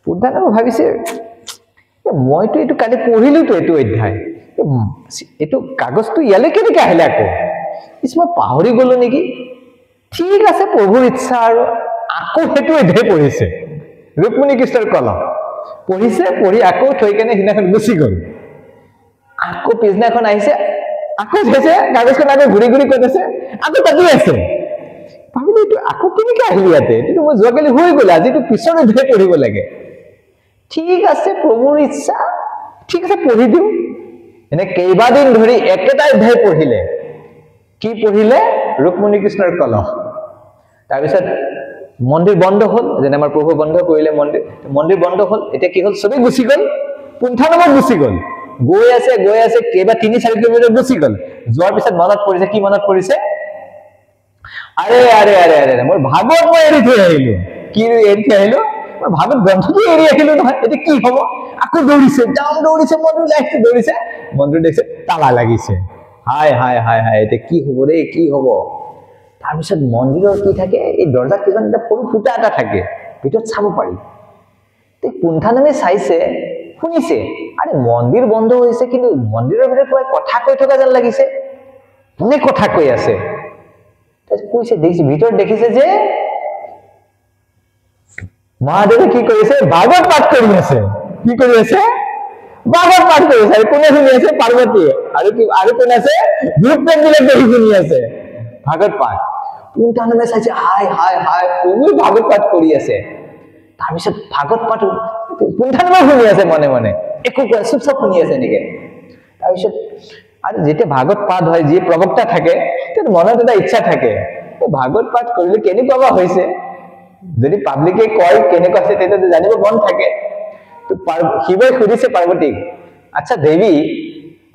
পুনঠানমুখ ভাবিছে মইতো এইটো কালি পঢ়িলোতো এইটো অধ্যায় এইটো কাগজটো ইয়ালৈ কেনেকৈ আহিলে আকৌ মই পাহৰি গ'লো নেকি ঠিক আছে প্ৰভুৰ ইচ্ছা আৰু আকৌ সেইটো অধ্যায় পঢ়িছে ৰুক্মিণী কৃষ্ণৰ কলহ পঢ়িছে পঢ়ি আকৌ থৈ কেনে সিদিনাখন গুচি গ'ল আকৌ পিছদিনাখন আহিছে আকৌ চাইছে কাগজখন আকৌ ঘূৰি ঘূৰি কৈ আছে আকৌ তাতে আছে ভাবিলো এইটো আকৌ কেনেকৈ আহিলি ইয়াতে এইটো মই যোৱাকালি হৈ গ'ল আজিতো পিছৰ অধ্যায় পঢ়িব লাগে ঠিক আছে প্ৰভুৰ ইচ্ছা ঠিক আছে পঢ়ি দিওঁ এনে কেইবাদিন ধৰি একেটা অধ্যায় পঢ়িলে কি পঢ়িলে ৰুক্মিণী কৃষ্ণৰ কলহ তাৰপিছত মন্দিৰ বন্ধ হ'ল যেনে আমাৰ প্ৰভু বন্ধ কৰিলে মন্দিৰ বন্ধ হ'ল এতিয়া কি হ'ল চবেই গুচি গ'ল পুনঠানমুখ গুচি গ'ল গৈ আছে কেইবা 3-4 কিলোমিটাৰ গুচি গ'ল যোৱাৰ পিছত মনত পৰিছে কি মনত পৰিছে আৰে মোৰ ভাগত মই এৰি থৈ আহিলো কি এৰি থৈ আহিলো মই ভাগত গ্ৰন্থটো এৰি আহিলো নহয় এতিয়া কি হ'ব আকৌ দৌৰিছে মন্দিৰ লাইফটো দৌৰিছে মন্দিৰ দেখিছে তালা লাগিছে হাই এতিয়া কি হ'ব ৰে কি হ'ব তাৰপিছত মন্দিৰৰ কি থাকে এই দৰ্জাত কিছুমান এটা সৰু ফুটা এটা থাকে ভিতৰত চাব পাৰি পুনঠানমে চাইছে শুনিছে আৰে মন্দিৰ বন্ধ হৈছে কিন্তু মন্দিৰৰ ভিতৰত কথা কৈ থকা যেন লাগিছে কোনে কথা কৈ আছে কৈছে দেখিছে ভিতৰত দেখিছে যে মহাদেৱে কি কৰিছে ভাগৱত পাঠ কৰি আছে কি কৰি আছে ভাগৱত পাঠ কৰি আছে কোনে শুনি আছে পাৰ্বতী আৰু কোন আছে ভূতপ্ৰেতবিলাক দেখি শুনি আছে ভাগৱত পাঠ পুনঠানমে চাইছে হাই প্ৰভু ভাগৱত পাঠ কৰি আছে তাৰপিছত ভাগৱত পাঠ পুনঠানমে শুনি আছে মনে একো চুপ শুনি আছে এনেকে তাৰপিছত আৰু যেতিয়া ভাগৱত পাঠ হয় যি প্ৰবক্তা থাকে তেতিয়া মনত এটা ইচ্ছা থাকে ভাগৱত পাঠ কৰিলে কেনেকুৱা হৈছে যদি পাব্লিকে কয় কেনেকুৱা আছে তেতিয়া জানিব মন থাকে তো শিৱই সুধিছে পাৰ্বতীক আচ্ছা দেৱী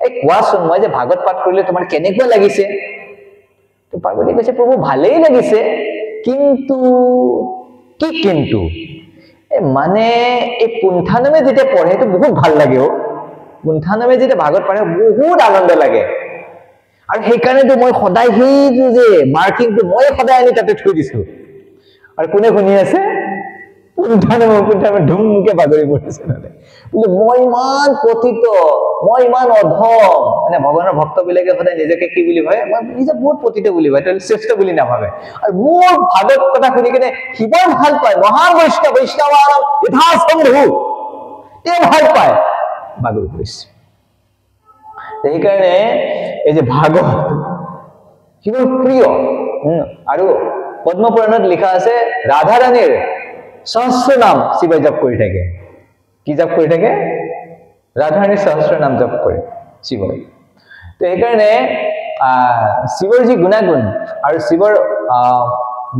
এই কোৱাচোন মই যে ভাগৱত পাঠ কৰিলে তোমাৰ কেনেকুৱা লাগিছে তো পাৰ্বতী কৈছে প্ৰভু ভালেই লাগিছে কিন্তু মানে এই পুনঠানমে যেতিয়া পঢ়ে সেইটো বহুত ভাল লাগে পুনঠানমে যেতিয়া ভাগৱত পঢ়ে বহুত আনন্দ লাগে আৰু সেইকাৰণেতো মই সদায় সেইটো যে মাৰ্কিংটো মই সদায় আনি তাতে থৈ দিছো আৰু কোনে শুনি আছে পুনঠানমে ধুমকে বাগৰি পৰিছে বোলে মই ইমান পতিত মই ইমান অধম মানে ভগৱানৰ ভক্তবিলাকে সদায় নিজকে কি বুলি ভাবে মই নিজে বহুত পতিত বুলি ভাবে শ্ৰেষ্ঠ বুলি নাভাবে আৰু মোৰ ভাগৱত কথা শুনি কিনে শিৱই ভাল পায় মহান বৈষ্ণৱানম যথাসম্ভু তেওঁ ভাল পায় বাগৰি পৰিছে সেইকাৰণে এই যে ভাগৱত শিৱৰ প্ৰিয় আৰু পদ্মপুৰাণত লিখা আছে ৰাধা ৰাণীৰ সহস্ৰ নাম শিৱই জপ কৰি থাকে কি জপ কৰি থাকে ৰাধা ৰাণীৰ সহস্ৰ নাম জপ কৰে শিৱই তো সেইকাৰণে শিৱৰ যি গুণাগুণ আৰু শিৱৰ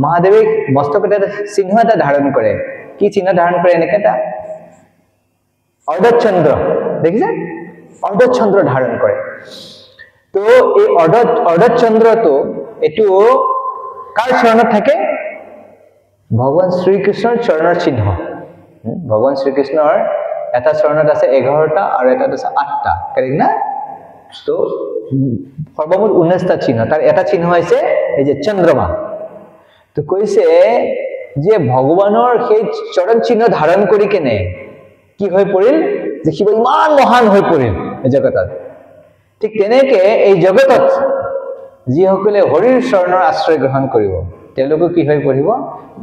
মহাদেৱে মস্তকত এটা চিহ্ন এটা ধাৰণ কৰে কি চিহ্ন ধাৰণ কৰে এনেকে এটা অৰ্ধচন্দ্ৰ দেখিছে অৰ্ধচন্দ্ৰ ধাৰণ কৰে তো এই অৰ্ধচন্দ্ৰটো এইটো কাৰ চৰণত থাকে ভগৱান শ্ৰীকৃষ্ণৰ চৰণৰ চিহ্ন ভগৱান শ্ৰীকৃষ্ণৰ এটা চৰণত আছে 11টা আৰু এটাত আছে 8টা কাৰেক্ট না তো সৰ্বমুঠ 19টা চিহ্ন তাৰ এটা চিহ্ন হৈছে এই যে চন্দ্ৰমা তো কৈছে যে ভগৱানৰ সেই চৰণ চিহ্ন ধাৰণ কৰি কেনে কি হৈ পৰিল যে শিৱ ইমান মহান হৈ পৰিল এই জগতত ঠিক তেনেকে এই জগতত যিসকলে হৰিৰ চৰণৰ আশ্ৰয় গ্ৰহণ কৰিব তেওঁলোকে কি হৈ পৰিব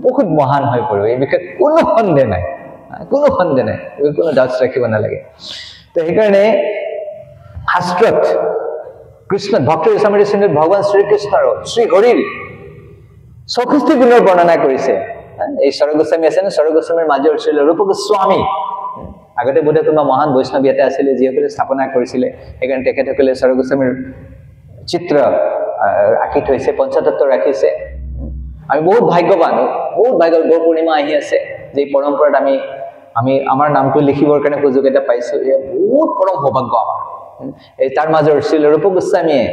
বহুত মহান হৈ পৰিব এই বিষয়ে কোনো সন্দেহ নাই কোনো সন্দেহ নাই, কোনো ডাউট ৰাখিব নালাগে। তো সেইকাৰণে শাস্ত্ৰত কৃষ্ণ ভক্ত ৰসামৃত সিন্ধুত ভগৱান শ্ৰীকৃষ্ণৰ শ্ৰীহৰিৰ 64 গুণৰ বৰ্ণনা কৰিছে। এই স্বৰূপ গোস্বামী আছে ন, স্বৰূপ গোস্বামীৰ মাজৰ ছিল ৰূপ গোস্বামী। আগতে বোধহয় কোনোবা মহান বৈষ্ণৱ ইয়াতে আছিলে যিসকলে স্থাপনা কৰিছিলে, সেইকাৰণে তেখেতসকলে স্বৰূপ গোস্বামীৰ চিত্ৰ আঁকি থৈছে, পঞ্চতত্ব ৰাখিছে। আমি বহুত ভাগ্যৱান, গৌৰ পূৰ্ণিমা আহি আছে, যে পৰম্পৰাত আমি আমাৰ নামটো লিখিবৰ কাৰণে সুযোগ এটা পাইছো। এয়া বহুত পৰম সৌভাগ্য আমাৰ। এই তাৰ মাজৰ ছিল ৰূপ গোস্বামীয়ে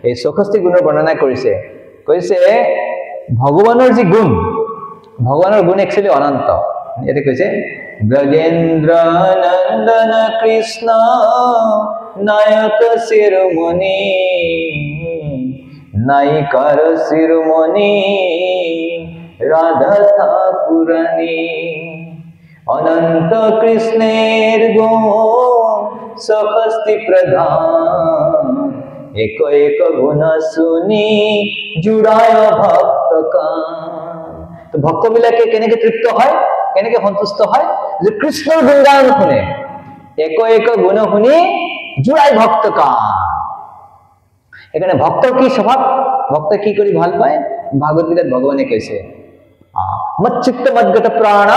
এই 64 গুণৰ বৰ্ণনা কৰিছে। কৈছে ভগৱানৰ যি গুণ, ভগৱানৰ গুণ একচুৱেলি অনন্ত। ইয়াতে কৈছে ব্ৰজেন্দ্ৰ নন্দন কৃষ্ণ নায়ক শিৰোমণি, নায়িকাৰ শিৰোমণি রাধা ঠাকুরানী। অনন্ত কৃষ্ণের গুণ 64 প্রধান, এক এক গুণ শুনি জুড়ায় ভক্ত কান। তো ভক্তবিলাকে কেনেকে তৃপ্ত হয়, কেনেকে সন্তুষ্ট হয়? যে কৃষ্ণৰ গুণগান শুনে, এক এক গুণ শুনি জুড়ায় ভক্ত কান। এখানে ভক্তৰ কি স্বভাৱ, ভক্ত কি কৰি ভাল পায়? ভাগৱত গীতাত ভগৱানে কৈছে মচ্চিত্ত মদ্গত প্ৰাণ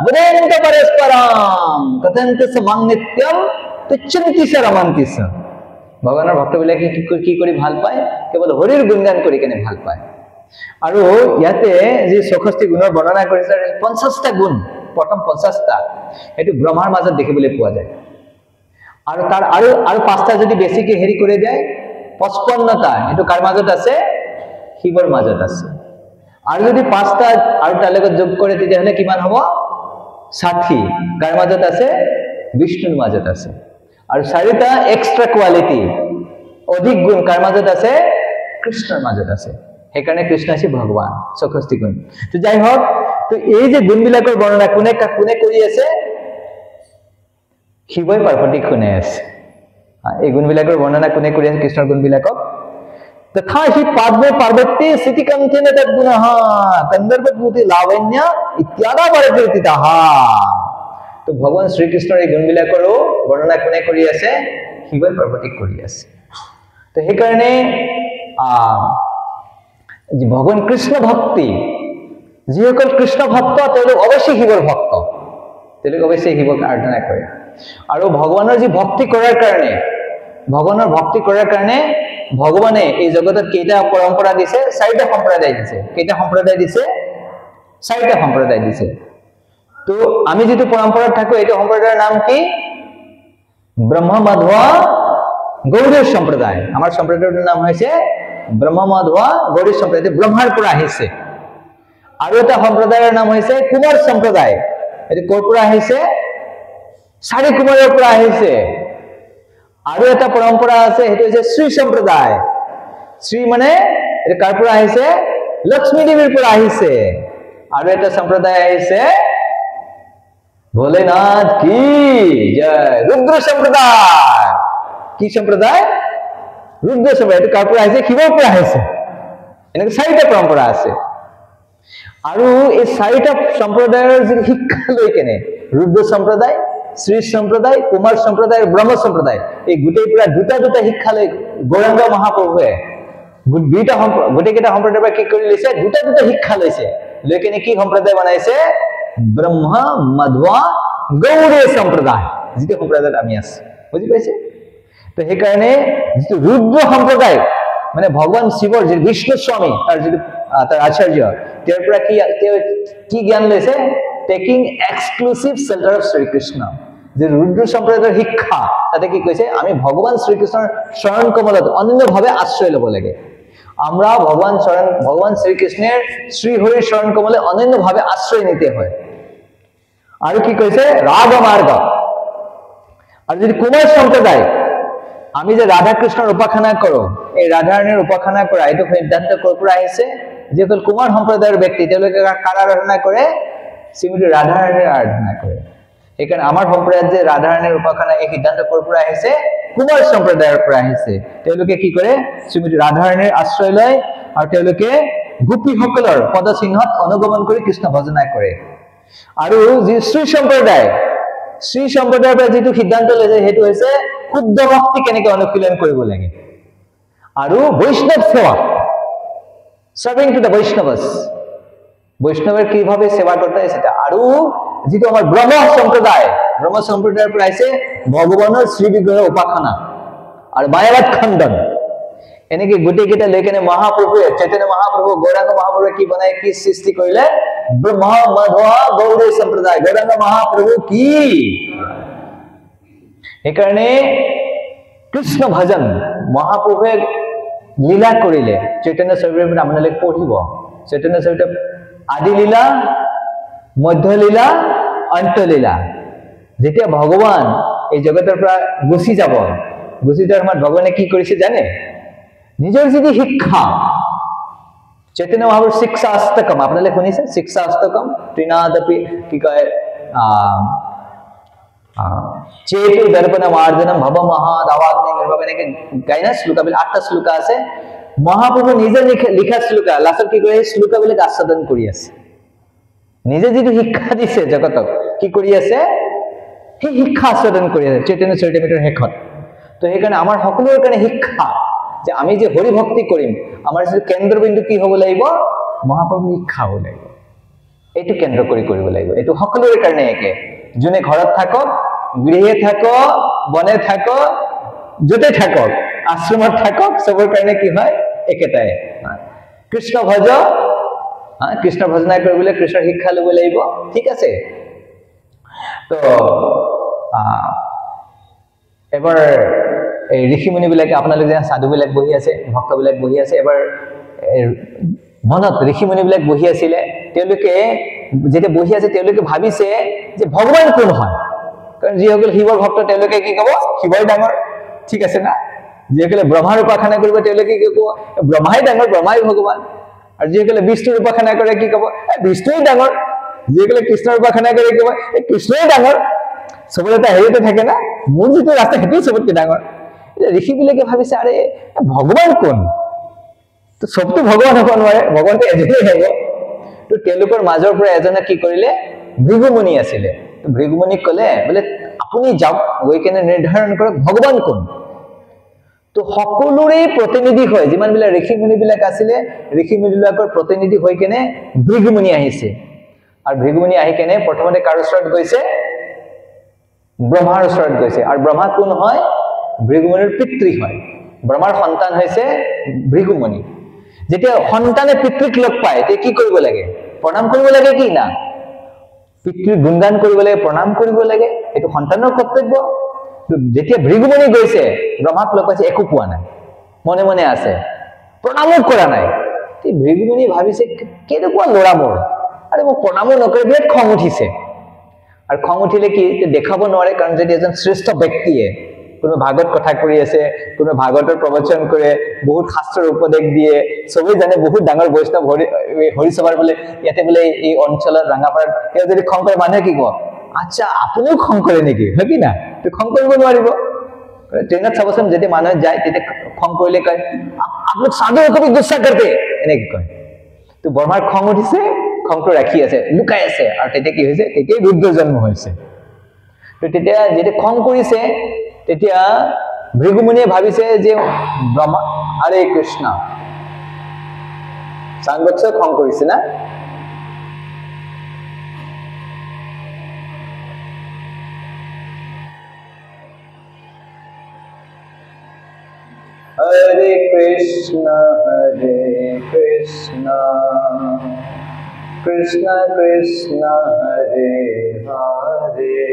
বুদেন্ত পৰস্পৰাম কথন্ত সমাং নিত্যম তুচ্ছন্তি স ৰমন্তি স। ভগৱানৰ ভক্তবিলাকে কি কৰি ভাল পায়? কেৱল হৰিৰ গুণগান কৰি কেনে ভাল পায়। আৰু ইয়াতে যি 64 গুণৰ বৰ্ণনা কৰিছে, 50টা গুণ, প্ৰথম 50টা এইটো ব্ৰহ্মাৰ মাজত দেখিবলৈ পোৱা যায়। আৰু তাৰ আৰু 5টা যদি বেছিকে হেৰি কৰি যায় 55টা, এইটো কাৰ মাজত আছে? শিৱৰ মাজত আছে। আৰু যদি 5টা আৰু তাৰ লগত যোগ কৰে তেতিয়াহ'লে কিমান হ'ব? 60। কাৰ মাজত আছে? বিষ্ণুৰ মাজত আছে। আৰু 4টা এক্সট্ৰা কোৱালিটি, অধিক গুণ কাৰ মাজত আছে? কৃষ্ণৰ মাজত আছে। সেইকাৰণে কৃষ্ণ আছে ভগৱান, 64 গুণ। তো যাই হওক, তো এই যে গুণবিলাকৰ বৰ্ণনা কোনে কৰি আছে? শিৱই পাৰ্বতীক শুনাই আছে। এই গুণবিলাকৰ বৰ্ণনা কোনে কৰি আছে? কৃষ্ণৰ গুণবিলাকক। তথা হি পাদ্মে পাৰ্বতী স্থিতিকণ্ঠেন তদ্গুণঃ কন্দৰ্পভূতি লাৱণ্য ইত্যাদা পৰকীৰ্তিতঃ। তো ভগৱান শ্ৰীকৃষ্ণৰ এই গুণবিলাকৰো বৰ্ণনা কোনে কৰি আছে? শিৱই পাৰ্বতীক কৰি আছে। তো সেইকাৰণে ভগৱান কৃষ্ণ ভক্তি, যিসকল কৃষ্ণ ভক্ত তেওঁলোক অৱশ্যেই শিৱৰ ভক্ত, তেওঁলোক অৱশ্যেই শিৱক আৰাধনা কৰে। আৰু ভগৱানৰ যি ভক্তি কৰাৰ কাৰণে, ভগৱানৰ ভক্তি কৰাৰ কাৰণে ভগৱানে এই জগতত কেইটা পৰম্পৰা দিছে? 4টা সম্প্ৰদায় দিছে। কেইটা সম্প্ৰদায় দিছে? 4টা সম্প্ৰদায় দিছে। তো আমি যিটো পৰম্পৰাত থাকো, এইটো সম্প্ৰদায়ৰ নাম কি? ব্ৰহ্ম মাধৱ গৌড়ীয় সম্প্ৰদায়। আমাৰ সম্প্ৰদায়টোৰ নাম হৈছে ব্ৰহ্ম মাধৱ গৌড়ীয় সম্প্ৰদায়, ব্ৰহ্মাৰ পৰা আহিছে। আৰু এটা সম্প্ৰদায়ৰ নাম হৈছে কুমাৰ সম্প্ৰদায়। এইটো ক'ৰ পৰা আহিছে? 4 কুমাৰৰ পৰা আহিছে। আৰু এটা পৰম্পৰা আছে, সেইটো হৈছে শ্ৰী সম্প্ৰদায়। শ্ৰী মানে এটা কাৰ পৰা আহিছে? লক্ষ্মী দেৱীৰ পৰা আহিছে। আৰু এটা সম্প্ৰদায় আহিছে ভোলেনাথ কি জয়, ৰুদ্ৰ সম্প্ৰদায়। কি সম্প্ৰদায়? ৰুদ্ৰ সম্প্ৰদায়। এইটো কাৰ পৰা আহিছে? শিৱৰ পৰা আহিছে। এনেকৈ 4টা পৰম্পৰা আছে। আৰু এই 4টা সম্প্ৰদায়ৰ যি শিক্ষা লৈ কেনে ৰুদ্ৰ সম্প্ৰদায়, শ্ৰী সম্প্ৰদায়, কুমাৰ সম্প্ৰদায় আৰু ব্ৰহ্ম সম্প্ৰদায়, এই গোটেই পৰা দুটা শিক্ষা লৈ গৌৰাংগ মহাপ্ৰভুৱে গোটেইকেইটা সম্প্ৰদায়ৰ পৰা কি কৰি লৈছে? দুটা শিক্ষা লৈছে। লৈ কেনে কি সম্প্ৰদায় বনাইছে? ব্ৰহ্ম মাধৱ গৌড়ীয় সম্প্ৰদায়, যিটো সম্প্ৰদায়ত আমি আছো। বুজি পাইছে? তো সেইকাৰণে যিটো ৰুদ্ৰ সম্প্ৰদায় মানে ভগৱান শিৱৰ যি বিষ্ণু স্বামী, তাৰ আচাৰ্য, তেওঁৰ পৰা কি জ্ঞান লৈছে? Taking exclusive shelter of Shrikrishna. যে ৰুদ্ৰ সম্প্ৰদায়ৰ শিক্ষা, তাতে কি কৈছে? আমি ভগৱান শ্ৰীকৃষ্ণৰ চৰণ কমলত অনন্যভাৱে আশ্ৰয় ল'ব লাগে। আমরা ভগবান শ্রীকৃষ্ণের শ্রীহরির চরণ কমলে অনন্যভাবে আশ্রয় নিতে হয়। আর কি কইছে? রাগ মার্গ। আর যদি কুমার সম্প্রদায়, আমি যে রাধা কৃষ্ণর উপাসনা করো, এই রাধারানীর উপাসনা করা এইটো সিদ্ধান্ত ক'ৰ পৰা আহিছে? যিসকল কুমাৰ সম্প্ৰদায়ৰ ব্যক্তি তেওঁলোকে কাৰ আৰাধনা কৰে? শ্ৰীমতী ৰাধাৰানীৰ আৰাধনা কৰে। সেইকাৰণে আমাৰ সম্প্ৰদায়ত যে ৰাধাৰানীৰ উপাসনা, এই সিদ্ধান্ত ক'ৰ পৰা আহিছে? কুমাৰ সম্প্ৰদায়ৰ পৰা আহিছে। তেওঁলোকে কি কৰে? শ্ৰীমতী ৰাধাৰানীৰ আশ্ৰয় লয় আৰু তেওঁলোকে গোপীসকলৰ পদচিহ্নত অনুগমন কৰি কৃষ্ণ ভজনা কৰে। আৰু যি শ্ৰী সম্প্ৰদায়ৰ পৰা যিটো সিদ্ধান্ত লৈছে সেইটো হৈছে শুদ্ধ ভক্তি কেনেকৈ অনুশীলন কৰিব লাগে আৰু বৈষ্ণৱ সেৱা serving to the Vaishnavas বৈষ্ণৱেৰ কিভাবে সেৱা কৰতে হয় সেটা আৰু যেটো আমাৰ ব্ৰহ্ম সম্প্ৰদায়ৰ পৰা আছে ভগৱানৰ শ্ৰী বিগ্ৰহৰ উপাসনা আৰু মায়াবাদ খণ্ডন এনেকে গোটেই কেইটা লেকেনে মহাপ্ৰভু চৈতন্য মহাপ্ৰভু গৌৰাঙ্গ মহাপ্ৰভু কি বনাই কি সৃষ্টি কৰিলে ব্ৰহ্ম মাধৱ গৌড়ী সম্প্ৰদায় গৌৰাঙ্গ মহাপ্ৰভু কি একাৰণে কৃষ্ণ ভজন মহাপ্ৰভুৱে লীলা কৰিলে চৈতন্য চৰিত্ৰত আপোনালোকে পঢ়িব চৈতন্য চৰিত্ৰ আদি লীলা মধ্য লীলা অন্ত লীলা যেতিয়া ভগৱান এই জগতৰ পৰা গুচি যোৱাৰ সময়ত ভগৱানে কি কৰিছে জানে নিজৰ যি শিক্ষা চৈতন্য মহাপ্ৰভুৰ শিক্ষা অষ্টকম আপোনালোকে শুনিছে শিক্ষা অষ্টকম ত্ৰিনাদপি কি কয় চেতু দৰ্পণ মাৰ্জনম ভৱ মহাদাৱাগ্নি নিৰ্ভৱ এনেকে গায় না শ্লোকাবিলাক 8টা শ্লোকা আছে মহাপ্ৰভু নিজে লিখা শ্লোকা লাষ্টত কি কৰে শ্লোকাবিলাক আস্বাদন কৰি আছে নিজে যিটো শিক্ষা দিছে জগতক কি কৰি আছে সেই শিক্ষা আস্বাদন কৰি আছে চৈতন্য চৰিতামৃতৰ শেষত তো সেইকাৰণে আমাৰ সকলোৰ কাৰণে শিক্ষা যে আমি যে হৰি ভক্তি কৰিম আমাৰ যে কেন্দ্ৰবিন্দু কি হ'ব লাগিব মহাপ্ৰভুৰ শিক্ষা হ'ব লাগিব এইটো কেন্দ্ৰ কৰি কৰিব লাগিব এইটো সকলোৰ কাৰণে একে যোনে ঘৰত থাকক গৃহে থাকক বনে থাকক যতে থাকক আশ্ৰমত থাকক সবৰ কাৰণে কি হয় একেটাই কৃষ্ণ ভজ কৃষ্ণ ভজনা কৰিবলৈ কৃষ্ণৰ শিক্ষা ল'ব লাগিব ঠিক আছে তো এবাৰ এই ঋষিমুনি বিলাকে আপোনালোকে যে সাধু বিলাক বহি আছে ভক্ত বিলাক বহি আছে এবাৰ মনত ঋষিমুনি বিলাক বহি আছিলে তেওঁলোকে যেতিয়া বহি আছে তেওঁলোকে ভাবিছে যে ভগৱান কোন হয় কাৰণ যিসকল শিৱৰ ভক্ত তেওঁলোকে কি ক'ব শিৱই ডাঙৰ ঠিক আছে না যিসকলে ব্ৰহ্মাৰ উপাসনা কৰিব তেওঁলোকে কি ক'ব ব্ৰহ্মাই ডাঙৰ ব্ৰহ্মাই ভগৱান আৰু যিসকলে বিষ্ণুৰ উপাসনা কৰে কি ক'ব বিষ্ণুই ডাঙৰ যিসকলে কৃষ্ণৰ উপাসনা কৰে কি ক'ব কৃষ্ণই ডাঙৰ সবৰে এটা হেৰিতে থাকে না মোৰ যিটো ৰাস্তা সেইটো সবতকৈ ডাঙৰ ঋষিবিলাকে ভাবিছে আৰে ভগৱান কোন তো সবটো ভগৱান হ'ব নোৱাৰে ভগৱানটো এজনেই হ'ব তো তেওঁলোকৰ মাজৰ পৰা এজনে কি কৰিলে ভৃগুমুনি আছিলে তো ভৃগুমুনিক ক'লে বোলে আপুনি যাওক গৈ কেনে নিৰ্ধাৰণ কৰক ভগৱান কোন তো সকলোৰে প্ৰতিনিধি হয় যিমানবিলাক ঋষিমুনিবিলাক আছিলে ঋষিমুনিবিলাকৰ প্ৰতিনিধি হৈ কেনে ভৃগুমুনি আহিছে আৰু ভৃগুমুনি আহি কেনে প্ৰথমতে কাৰ ওচৰত গৈছে ব্ৰহ্মাৰ ওচৰত গৈছে আৰু ব্ৰহ্মা কোন হয় ভৃগুমুনিৰ পিতৃ হয় ব্ৰহ্মাৰ সন্তান হৈছে ভৃগুমুনি যেতিয়া সন্তানে পিতৃক লগ পায় তে কি কৰিব লাগে প্ৰণাম কৰিব লাগে কি না পিতৃৰ গুণগান কৰিব লাগে প্ৰণাম কৰিব লাগে এটো সন্তানৰ কৰ্তব্য যেতিয়া ভৃগুমুনি গৈছে ব্ৰহ্মাক লগ পাইছে একো পোৱা নাই মনে মনে আছে প্ৰণামো কৰা নাই তে ভৃগুমুনি ভাবিছে কেনেকুৱা ল'ৰা মোৰ আৰে মোক প্ৰণামো নকৰে বিৰাট খং উঠিছে আৰু খং উঠিলে কি দেখাব নোৱাৰে কাৰণ যদি এজন শ্ৰেষ্ঠ ব্যক্তিয়ে কোনো ভাগৱত কথা কৰি আছে কোনো ভাগৱতৰ প্ৰবচন কৰে বহুত শাস্ত্ৰৰ উপদেশ দিয়ে সবেই জানে বহুত ডাঙৰ বৈষ্ণৱ হৰিসভাৰ বোলে ইয়াতে বোলে এই অঞ্চলত ৰাঙাপাৰাত তেওঁ যদি খং কৰে মানুহে কি ক'ব আচ্ছা আপুনিও খং কৰে নেকি হয় কি না তো খং কৰিব নোৱাৰিব ট্ৰেইনত চাবচোন যেতিয়া মানুহে যায় তেতিয়া খং কৰিলে কয় আপুনি সাধু কবি গুচ্ছা কৰতে এনেকৈ কয় তো ব্ৰহ্মাৰ খং উঠিছে খংটো ৰাখি আছে লুকাই আছে আৰু তেতিয়া কি হৈছে তেতিয়াই ৰুদ্ৰ জন্ম হৈছে তো তেতিয়া যেতিয়া খং কৰিছে তেতিয়া ভৃগুমুনিয়ে ভাবিছে যে ব্ৰহ্মা হৰে কৃষ্ণ সাংগচ্ছ খং কৰিছে না হৰে কৃষ্ণ কৃষ্ণ কৃষ্ণ হৰে হৰে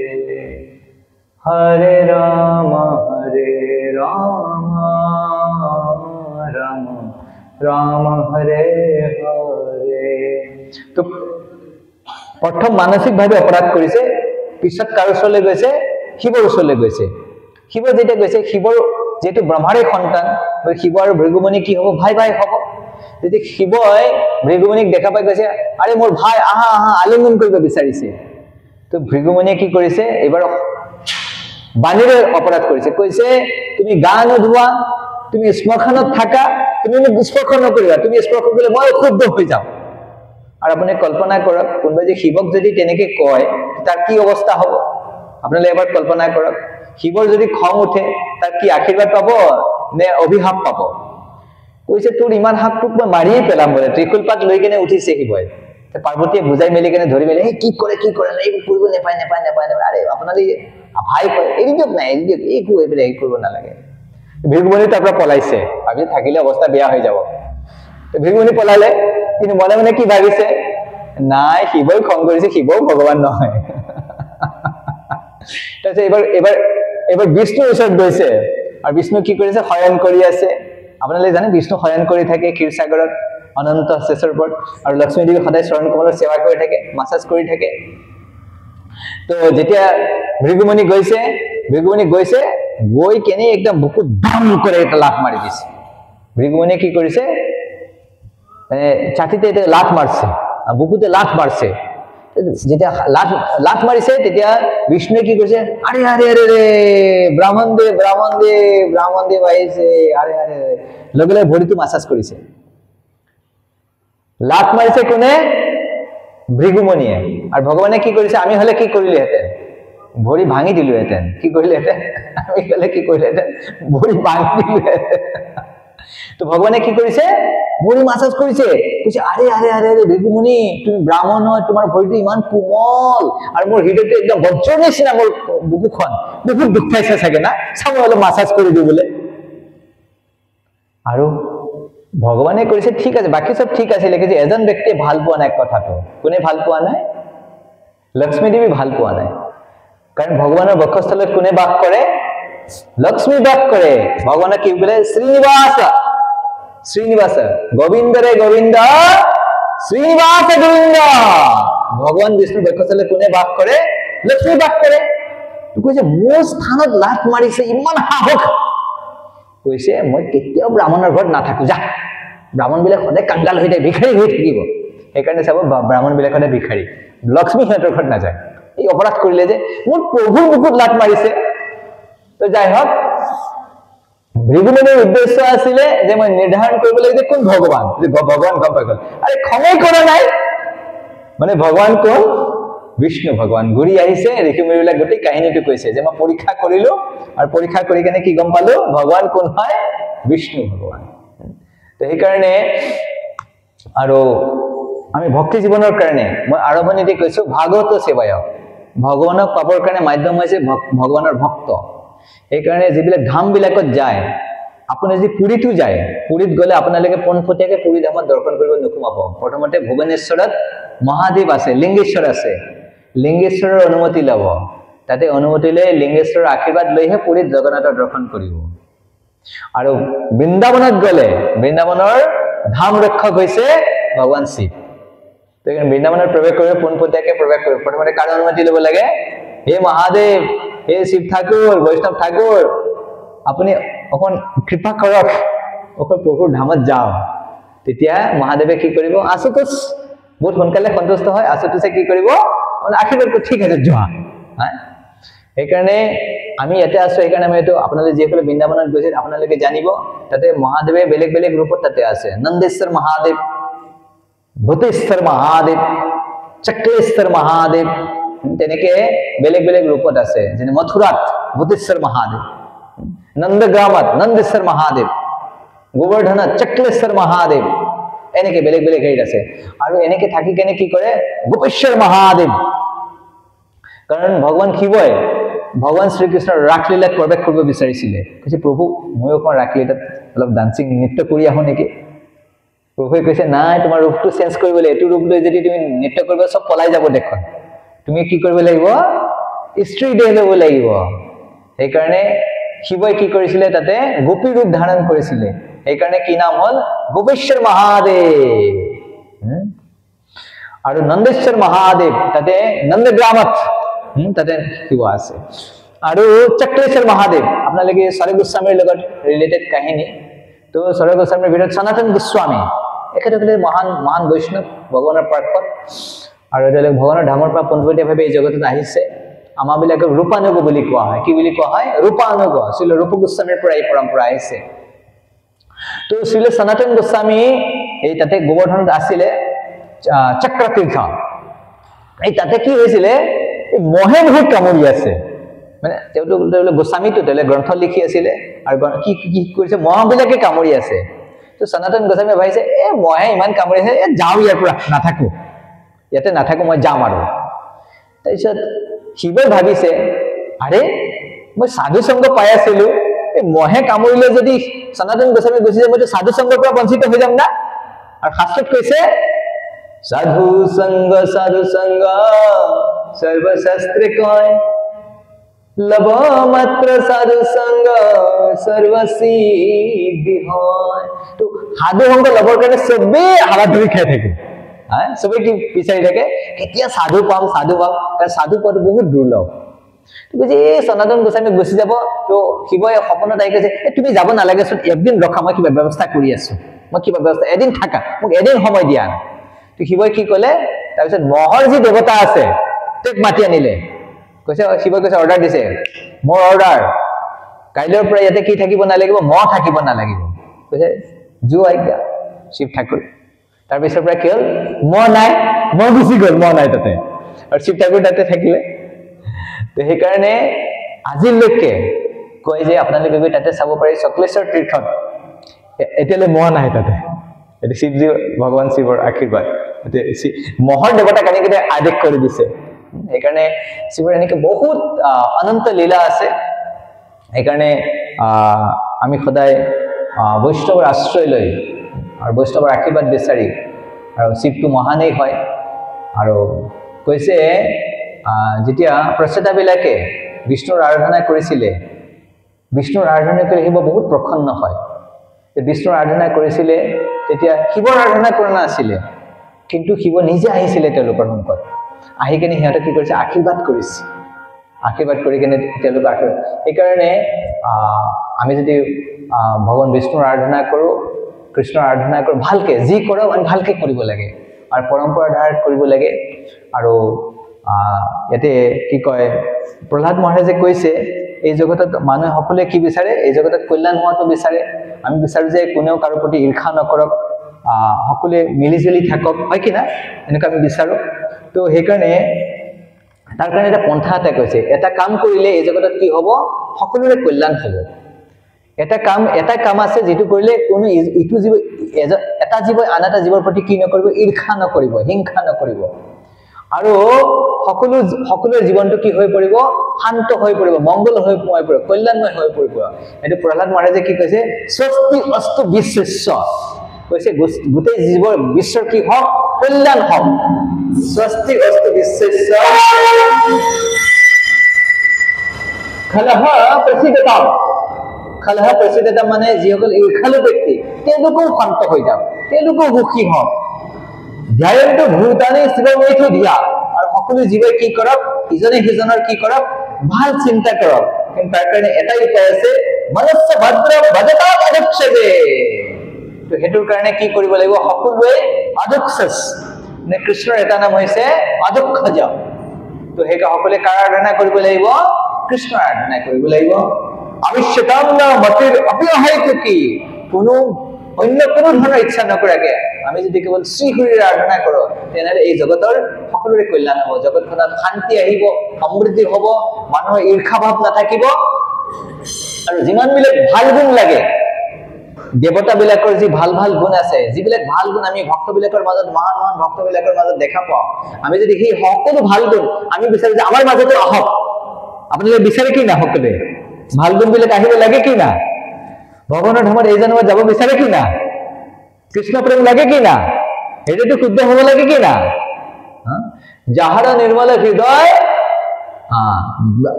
হৰে ৰাম ৰাম ৰাম হৰে হৰে তো প্ৰথম মানসিকভাৱে অপৰাধ কৰিছে পিছত কাৰ ওচৰলৈ গৈছে শিৱৰ ওচৰলৈ গৈছে শিৱ যেতিয়া গৈছে শিৱৰ যেটো ব্ৰহ্মাৰে সন্তান শিৱ আৰু ভৃগুমুনি কি হ'ব ভাই ভাই হ'ব তেতিয়া শিৱই ভৃগুমুনিক দেখা পাই কৈছে আৰে মোৰ ভাই আহা আহা আলিঙ্গন কৰিব বিচাৰিছে তো ভৃগুমুনিয়ে কি কৰিছে এবাৰ বাণীৰে অপৰাধ কৰিছে কৈছে তুমি গা নোধোৱা তুমি শ্মশানত থাকা তুমি মোক স্পৰ্শ নকৰিবা তুমি স্পৰ্শ কৰিলে মই অশুদ্ধ হৈ যাম আৰু আপুনি কল্পনা কৰক কোনোবাই যে শিৱক যদি তেনেকে কয় তাৰ কি অৱস্থা হ'ব আপোনালোকে এবাৰ কল্পনা কৰক শিৱৰ যদি খং উঠে তাৰ কি আশীৰ্বাদ পাব নে অভিশাপ পাব কৈছে তোৰ ইমান হাত তোক মই মাৰিয়ে পেলাম বলে ত্ৰিকুল পাত লৈ কেনে উঠিছে শিৱই পাৰ্বতীয়ে বুজাই মেলি কেনে ধৰি মেলি কি কৰে এইবোৰ কৰিব নেপায় আৰে আপোনালোকে ভাই কয় এৰি দিয়ক নাই এৰি দিয়ক একো এইবিলাক কৰিব নালাগে ভৃগুমণি তাৰ পৰা পলাইছে ভাবি থাকিলে অৱস্থা বেয়া হৈ যাব ভৃগুমণি পলালে কিন্তু মনে মনে কি ভাবিছে নাই শিৱই খং কৰিছে শিৱও ভগৱান নহয় তাৰপিছত এবাৰ বিষ্ণুৰ ওচৰত গৈছে আৰু বিষ্ণু কি কৰিছে শয়ন কৰি আছে আপোনালোকে জানে বিষ্ণু শয়ন কৰি থাকে ক্ষীৰসাগৰত অনন্ত শেষৰ ওপৰত আৰু লক্ষ্মী দেৱী সদায় চৰণ কমলৰ সেৱা কৰি থাকে মাসাজ কৰি থাকে তো যেতিয়া ভৃগুমণি গৈছে গৈ কেনে একদম বুকুত দাম করে এটা লাত মারি দিছে ভৃগুমণি কি কৰিছে ছাতিতে এটা লাত মাৰছে বুকুতে লাত মাৰছে যেতিয়া লাত মাৰিছে তেতিয়া বিষ্ণুৱে কি কৰিছে আৰে আৰে আৰে ৰে ব্ৰাহ্মণ দেব আইছে আৰে আৰে লগে লগে ভৰিটো মাসাজ কৰিছে লাত মাৰিছে কোনে ভৃগুমণিয়ে আৰু ভগৱানে কি কৰিছে আমি হলে কি কৰিলেহেঁতেন ভৰি ভাঙি দিলোহেঁতেন কি কৰিলেহেঁতেন আমি হলে কি কৰিলেহেঁতেন ভৰি ভাঙি দিলোহেঁতেন তো ভগৱানে কি কৰিছে ভৰি মাসাজ কৰিছে কৈছে আৰে আৰে আৰে আৰে ভৃগুমণি তুমি ব্ৰাহ্মণ হয় তোমাৰ ভৰিটো ইমান কোমল আৰু মোৰ হৃদয়টো একদম বজ্ৰৰ নিচিনা মোৰ বুকুখন বহুত দুখ পাইছে চাগে না চাব অলপ মাসাজ কৰি দিওঁ বোলে আৰু ভগৱানে কৰিছে ঠিক আছে বাকি সব ঠিক আছে লেকিন এজন ব্যক্তিয়ে ভাল পোৱা নাই কথাটো কোনে ভাল পোৱা নাই লক্ষ্মী দেৱী ভাল পোৱা নাই কাৰণ ভগৱানৰ বক্ষস্থলত কোনে বাস কৰে লক্ষ্মী বাস কৰে ভগৱানে কি বোলে শ্ৰীনিবাস গোবিন্দ ৰে গোবিন্দ শ্ৰীনিবাস গোবিন্দ ভগৱান বিষ্ণুৰ বক্ষস্থলত কোনে বাস কৰে লক্ষ্মী বাস কৰে কৈছে মোৰ স্থানত লাত মাৰিছে ইমান সাহস কৈছে মই কেতিয়াও ব্ৰাহ্মণৰ ঘৰত নাথাকো যা ব্ৰাহ্মণ বিলাক সদায় কাংগাল হৈ যায় ভিখাৰী হৈ থাকিব সেইকাৰণে চাব ব্ৰাহ্মণ বিলাক সদায় ভিখাৰী লক্ষ্মী সিহঁতৰ ঘৰত নাযায় এই অপৰাধ কৰিলে যে মোৰ প্ৰভুৰ বুকুত লাত মাৰিছে তো যাই হওক ভৃগুমণিৰ উদ্দেশ্য আছিলে যে মই নিৰ্ধাৰণ কৰিব লাগে যে কোন ভগৱান ভগৱান গম পাই গল আৰে খঙেই কৰা নাই মানে ভগৱান কোন বিষ্ণু ভগৱান ঘূৰি আহিছে ঋষিমুনিবিলাক গোটেই কাহিনীটো কৈছে যে মই পৰীক্ষা কৰিলো আৰু পৰীক্ষা কৰি কেনে কি গম পালো ভগৱান কোন হয় বিষ্ণু ভগৱান তো সেইকাৰণে আৰু আমি ভক্তি জীৱনৰ কাৰণে মই আৰম্ভণিতে কৈছো ভাগৱত সেৱায় ভগৱানক পাবৰ কাৰণে মাধ্যম হৈছে ভগৱানৰ ভক্ত সেইকাৰণে যিবিলাক ধাম বিলাকত যায় আপুনি যদি পুৰীতো যায় পুৰীত গলে আপোনালোকে পোনপটীয়াকৈ পুৰী ধামত দৰ্শন কৰিব নোসোমাব প্ৰথমতে ভুৱনেশ্বৰত মহাদেৱ আছে লিংগেশ্বৰ আছে লিংগেশ্বৰৰ অনুমতি লব তাতে অনুমতি লৈ লিংগেশ্বৰৰ আশীৰ্বাদ লৈহে পুৰীত জগন্নাথৰ দৰ্শন কৰিব আৰু বৃন্দাবনত গলে বৃন্দাবনৰ ধাম ৰক্ষক হৈছে ভগৱান শিৱ তো বৃন্দাবনত প্ৰৱেশ কৰিব পোনপটীয়াকৈ প্ৰৱেশ কৰিব প্ৰথমতে কাৰ অনুমতি লব লাগে হে মহাদেৱ হে শিৱ ঠাকুৰ বৈষ্ণৱ ঠাকুৰ আপুনি অকণ কৃপা কৰক অকল প্ৰভুৰ ধামত যাও তেতিয়া মহাদেৱে কি কৰিব আশুতোষ বহুত সোনকালে সন্তুষ্ট হয় আশুতোষে কি কৰিব আশীৰ্বাদ ঠিক আছে যোৱা সেইকাৰণে আমি ইয়াতে আছো সেইকাৰণে আমি এইটো আপোনালোকে যিসকলে বৃন্দাবনত গৈছে আপোনালোকে জানিব তাতে মহাদেৱে বেলেগ বেলেগ ৰূপত তাতে আছে নন্দেশ্বৰ মহাদেৱ ভূতেশ্বৰ মহাদেৱ চক্ৰেশ্বৰ মহাদেৱ তেনেকে বেলেগ বেলেগ ৰূপত আছে যেনে মথুৰাত ভূতেশ্বৰ মহাদেৱ নন্দগ্ৰামত নন্দেশ্বৰ মহাদেৱ গোবৰ্ধনত চক্ৰেশ্বৰ মহাদেৱ এনেকে বেলেগ বেলেগ হেৰিত আছে আৰু এনেকে থাকি কেনে কি কৰে গোপেশ্বৰ মহাদেৱ কাৰণ ভগৱান শিৱই ভগৱান শ্ৰীকৃষ্ণৰ ৰাসলীলাত প্ৰৱেশ কৰিব বিচাৰিছিলে কৈছে প্ৰভু মই অকণ ৰাসলীলাত অলপ ডান্সিং নৃত্য কৰি আহো নেকি প্ৰভুৱে কৈছে নাই তোমাৰ ৰূপটো চেঞ্জ কৰিব লাগিব এইটো ৰূপ লৈ যদি তুমি নৃত্য কৰিব সব পলাই যাব দেখোন তুমি কি কৰিব লাগিব স্ত্ৰী দেহ ল'ব লাগিব সেইকাৰণে শিৱই কি কৰিছিলে তাতে গোপী ৰূপ ধাৰণ কৰিছিলে সেইকাৰণে কি নাম হল গোপেশ্বৰ মহাদেৱ আৰু নন্দেশ্বৰ মহাদেৱ তাতে নন্দগ্ৰামত তাতে শিৱ আছে আৰু চক্ৰেশ্বৰ মহাদেৱ আপোনালোকে স্বৰূপ গোস্বামীৰ লগত ৰিলেটেড কাহিনী তো স্বৰূপ গোস্বামীৰ ভিতৰত সনাতন গোস্বামী এখেতসকলে মহান মহান বৈষ্ণৱ ভগৱানৰ পাৰ্ষদ আৰু তেওঁলোকে ভগৱানৰ ধামৰ পৰা পোনপটীয়াভাৱে এই জগতত আহিছে আমাবিলাকক ৰূপানুগ বুলি কোৱা হয় কি বুলি কোৱা হয় ৰূপানুগ শ্ৰীল ৰূপ গোস্বামীৰ পৰা এই পৰম্পৰা আহিছে তো শ্ৰীল সনাতন গোস্বামী এই তাতে গোবৰ্ধনত আছিলে চক্ৰতীৰ্থ এই তাতে কি হৈছিলে এই মহে বহুত কামুৰি আছে মানে তেওঁলোক গোস্বামীটো তেওঁলোকে গ্ৰন্থ লিখি আছিলে আৰু কি কি কৰিছে মহবিলাকে কামুৰি আছে তো সনাতন গোস্বামী ভাবিছে এ মহে ইমান কামুৰিছে এ যাওঁ ইয়াৰ পৰা নাথাকো ইয়াতে নাথাকো মই যাম আৰু তাৰপিছত শিৱই ভাবিছে আৰে মই সাধু সংগ পাই আছিলো এই মহে কামুৰিলে যদি সনাতন গোস্বামী গুচি যায় মইতো সাধু সংগৰ পৰা বঞ্চিত হৈ যাম না আৰু শাস্ত্ৰত কৈছে সাধু সংগ সৰ্বশাস্ত্ৰে কয় লব মাত্ৰ সাধু সংগ সৰ্বসিদ্ধি হয় তো সাধু সংগ লবৰ কাৰণে চবেই হাত ধৰি খাই থাকে চবেই কি বিচাৰি থাকে কেতিয়া সাধু পাম কাৰণ সাধু পোৱাটো বহুত দুৰ্লভ বুজি সনাতন গোস্বামী গুচি যাব তো শিৱই সপোনত আহি কৈছে তুমি যাব নালাগেচোন একদিন ৰখা মই কিবা ব্যৱস্থা কৰি আছো মই কিবা ব্যৱস্থা এদিন থাকা মোক এদিন সময় দিয়া তো শিৱই কি ক'লে তাৰপিছত মহৰ যি দেৱতা আছে তেওঁক মাতি আনিলে কৈছে শিৱই কৈছে অৰ্ডাৰ দিছে মোৰ অৰ্ডাৰ কাইলৈৰ পৰা ইয়াতে কি থাকিব নালাগিব মহ থাকিব নালাগিব কৈছে জু আজ্ঞা শিৱ ঠাকুৰ তাৰপিছৰ পৰা কি হ'ল মহ নাই মহ গুচি গ'ল মহ নাই তাতে আৰু শিৱ ঠাকুৰ তাতে থাকিলে তো সেইকাৰণে আজিলৈকে কয় যে আপোনালোকে গৈ তাতে চাব পাৰি চক্লেশ্বৰ তীৰ্থত এতিয়ালৈ মহ নাই তাতে এটি শিৱজী ভগৱান শিৱৰ আশীৰ্বাদ মহৰ দেৱতাক আনি কিনে আদেশ কৰি দিছে সেইকাৰণে শিৱৰ এনেকে বহুত অনন্ত লীলা আছে সেইকাৰণে আমি সদায় বৈষ্ণৱৰ আশ্ৰয় লৈ আৰু বৈষ্ণৱৰ আশীৰ্বাদ বিচাৰি আৰু শিৱটো মহানেই হয় আৰু কৈছে যেতিয়া প্ৰচেতাবিলাকে বিষ্ণুৰ আৰাধনা কৰিছিলে বিষ্ণুৰ আৰাধনা কৰি শিৱ বহুত প্ৰসন্ন হয় বিষ্ণুৰ আৰাধনা কৰিছিলে তেতিয়া শিৱৰ আৰাধনা কৰা নাছিলে কিন্তু শিৱ নিজে আহিছিলে তেওঁলোকৰ সন্মুখত আহি কিনে সিহঁতক কি কৰিছে আশীৰ্বাদ কৰিছে আশীৰ্বাদ কৰি কিনে তেওঁলোক সেইকাৰণে আমি যদি ভগৱান বিষ্ণুৰ আৰাধনা কৰোঁ কৃষ্ণৰ আৰাধনা কৰোঁ ভালকে যি কৰোঁ আমি ভালকে কৰিব লাগে আৰু পৰম্পৰা ধাৰণ কৰিব লাগে আৰু ইয়াতে কি কয় প্ৰহ্লাদ মহাৰাজে কৈছে এই জগতত মানুহে সকলোৱে কি বিচাৰে এই জগতত কল্যাণ হোৱাটো বিচাৰে আমি বিচাৰো যে কোনেও কাৰো প্ৰতি ঈৰ্ষা নকৰক সকলোৱে মিলিজুলি থাকক হয় কি না এনেকুৱা আমি বিচাৰো তো সেইকাৰণে তাৰ কাৰণে এটা পন্থা এটা কৈছে এটা কাম কৰিলে এই জগতত কি হ'ব সকলোৰে কল্যাণ হ'ব এটা কাম আছে যেটো কৰিলে কোনো ইটো জীৱ এটা জীৱই আন এটা জীৱৰ প্ৰতি কি নকৰিব ঈৰ্ষা নকৰিব হিংসা নকৰিব আৰু সকলোৰ জীৱনটো কি হৈ পৰিব শান্ত হৈ পৰিব মংগল হৈ পৰিব কল্যাণময় হৈ পৰিব এটো প্ৰহ্লাদ মহাৰাজে কি কৈছে স্বস্তি অস্তু বিশ্বস্য কৈছে গোটেই জীৱৰ বিশ্বৰ কি হওক কল্যাণ হওক স্বস্তি অস্তু বিশ্বস্য খলহ প্ৰসিদ্ধতা মানে যিসকল ঈৰ্ষালু ব্যক্তি তেওঁলোকো শান্ত হৈ যাওক তেওঁলোকো সুখী হওক ধ্যায়ন্তু ভূতানি শিৱমৈথু ধিয়া আৰু সকলো জীৱই কি কৰক ইজনে সিজনৰ কি কৰক ভাল চিন্তা কৰক কিন্তু তাৰ কাৰণে এটাই উপায় আছে মনস্য ভদ্ৰম ভজতা অদক্ষজে তো হেতুৰ কাৰণে কি কৰিব লাগিব সকলোৱে অদক্ষস নে কৃষ্ণৰ এটা নাম হৈছে অদক্ষজ তো হেকা সকলোৱে কাৰ আৰাধনা কৰিব লাগিব কৃষ্ণৰ আৰাধনা কৰিব লাগিব আবিশ্যতাম মতিৰ অপহয়তু কি কোনো অন্য কোনো ধৰণৰ ইচ্ছা নকৰাকে আমি যদি কেৱল শ্ৰী হৰিৰ আৰাধনা কৰোঁ তেনেহ'লে এই জগতৰ সকলোৰে কল্যাণ হ'ব জগতখনত শান্তি আহিব সমৃদ্ধি হ'ব মানুহৰ ঈৰ্ষা ভাৱ নাথাকিব আৰু যিমানবিলাক ভাল গুণ লাগে দেৱতাবিলাকৰ যি ভাল ভাল গুণ আছে যিবিলাক ভাল গুণ আমি ভক্তবিলাকৰ মাজত মহান মহান ভক্তবিলাকৰ মাজত দেখা পাওঁ আমি যদি সেই সকলো ভাল গুণ আমি বিচাৰো যে আমাৰ মাজতে আহক আপোনালোকে বিচাৰে কি না সকলোৱে ভাল গুণবিলাক আহিব লাগে কি না ভগৱানৰ ধামত এই জন্মত যাব বিচাৰে কি না কৃষ্ণ প্ৰেম লাগে কি না এটাতো শুদ্ধ হ'ব লাগে কি না যাহাৰ নিৰ্মল হৃদয়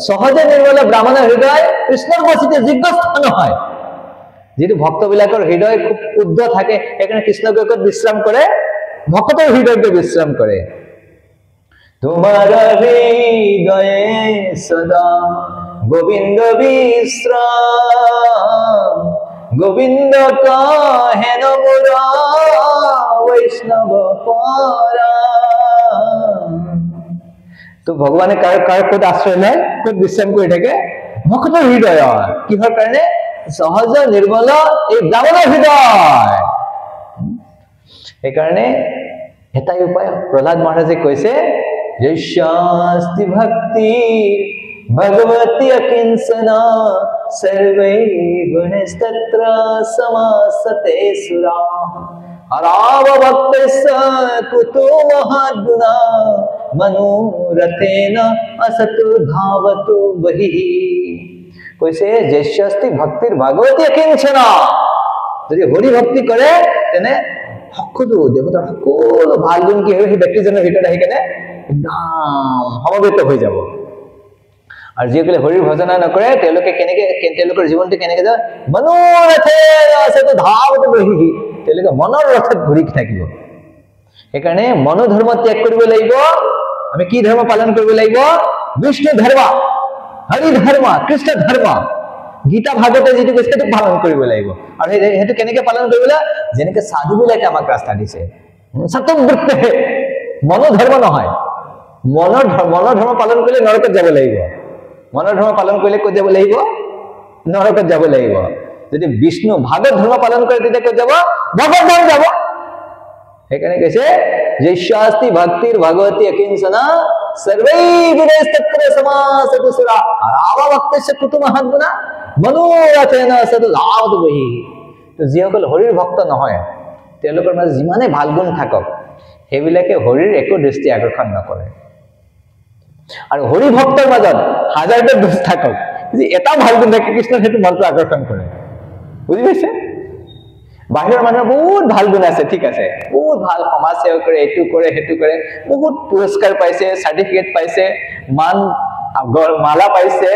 সহজে নিৰ্মল ব্ৰাহ্মণ হৃদয় কৃষ্ণৰ বচিতে যোগ্য স্থান হয় যেটো ভক্তবিলাকৰ হৃদয় খুব শুদ্ধ থাকে সেইকাৰণে কৃষ্ণক বিশ্ৰাম কৰে ভক্তৰ হৃদয়কে বিশ্ৰাম কৰে তোমাৰ হৃদয়ে সদা গোবিন্দ বিশ্ৰাম গোবিন্দ কাহে নমুৰ বৈষ্ণব পৰাম তো ভগৱানে কাৰ ক'ত আশ্ৰয় লয় ক'ত বিশ্ৰাম কৰি থাকে ভক্তৰ হৃদয় কিহৰ কাৰণে সহজ নিৰ্মল এই ব্ৰাহ্মণৰ হৃদয় সেইকাৰণে এটাই উপায়। প্ৰহ্লাদ মহাৰাজে কৈছে যস্যাস্তি ভক্তি ভগৱতি অকিঞ্চনা সৰ্বে গুণস্তত্ৰ সমাসতে সুৰা হৰাব ভক্তস্য কুতো মহাদ্গুণা মনোৰথেন असतु धावतु বহি। কৈছে যস্যাস্তি ভক্তিৰ ভগৱতি অকিঞ্চনা, যদি হৰি ভক্তি কৰে তেনে সকলো দেৱতাৰ সকলো ভাল গুণ কি হয় সেই ব্যক্তিজনৰ ভিতৰত আহি কেনে একদম সমবেত হৈ যাব। আৰু যিসকলে হৰিৰ ভজনা নকৰে তেওঁলোকৰ জীৱনটো কেনেকে যায়, মনোৰথেন असतु धावतु বহি, তেওঁলোকে মনৰ ৰথত ঘূৰি থাকিব। সেইকাৰণে মনোধৰ্ম ত্যাগ কৰিব লাগিব। আমি কি ধৰ্ম পালন কৰিব লাগিব? বিষ্ণু ধৰ্ম, হৰি ধৰ্ম, কৃষ্ণ ধৰ্ম। গীতা ভাগৱতে যিটো কৈছে সেইটো পালন কৰিব লাগিব। আৰু সেইটো কেনেকে পালন কৰিবলৈ? যেনেকে সাধুবিলাকে আমাক ৰাস্তা দিছে। সতবৃত্তে মনোধৰ্ম নহয়, মনৰ ধৰ্ম পালন কৰিলে নৰকত যাব লাগিব। মনৰ ধৰ্ম পালন কৰিলে ক'ত যাব লাগিব? নৰকত যাব লাগিব। যদি বিষ্ণু ভাগৱত ধৰ্ম পালন কৰে তেতিয়া ক'ত যাব? ভগৱত ধাম যাব। সেইকাৰণে কৈছে যস্যাস্তি ভক্তিৰ ভগৱতি অকিঞ্চনা সৰ্বে গুণস্তত্ৰ সমাসতু সুৰা হৰাব ভক্তস্য কুতো মহাদ্গুণা মনোৰথেন असतु धावतु বহি। তো যিসকল হৰিৰ ভক্ত নহয় তেওঁলোকৰ মাজত যিমানে ভাল গুণ থাকক সেইবিলাকে হৰিৰ একো দৃষ্টি আকৰ্ষণ নকৰে। আৰু হৰি ভক্তৰ মাজত হাজাৰটা দোষ থাকক, যদি এটা ভাল গুণ থাকে কৃষ্ণৰ সেইটো মনটো আকৰ্ষণ কৰে। বুজি পাইছে? বাহিৰৰ মানুহৰ বহুত ভাল গুণ আছে, ঠিক আছে, বহুত ভাল সমাজ সেৱা কৰে, এইটো কৰে সেইটো কৰে, বহুত পুৰস্কাৰ পাইছে, চাৰ্টিফিকেট পাইছে, মালা পাইছে,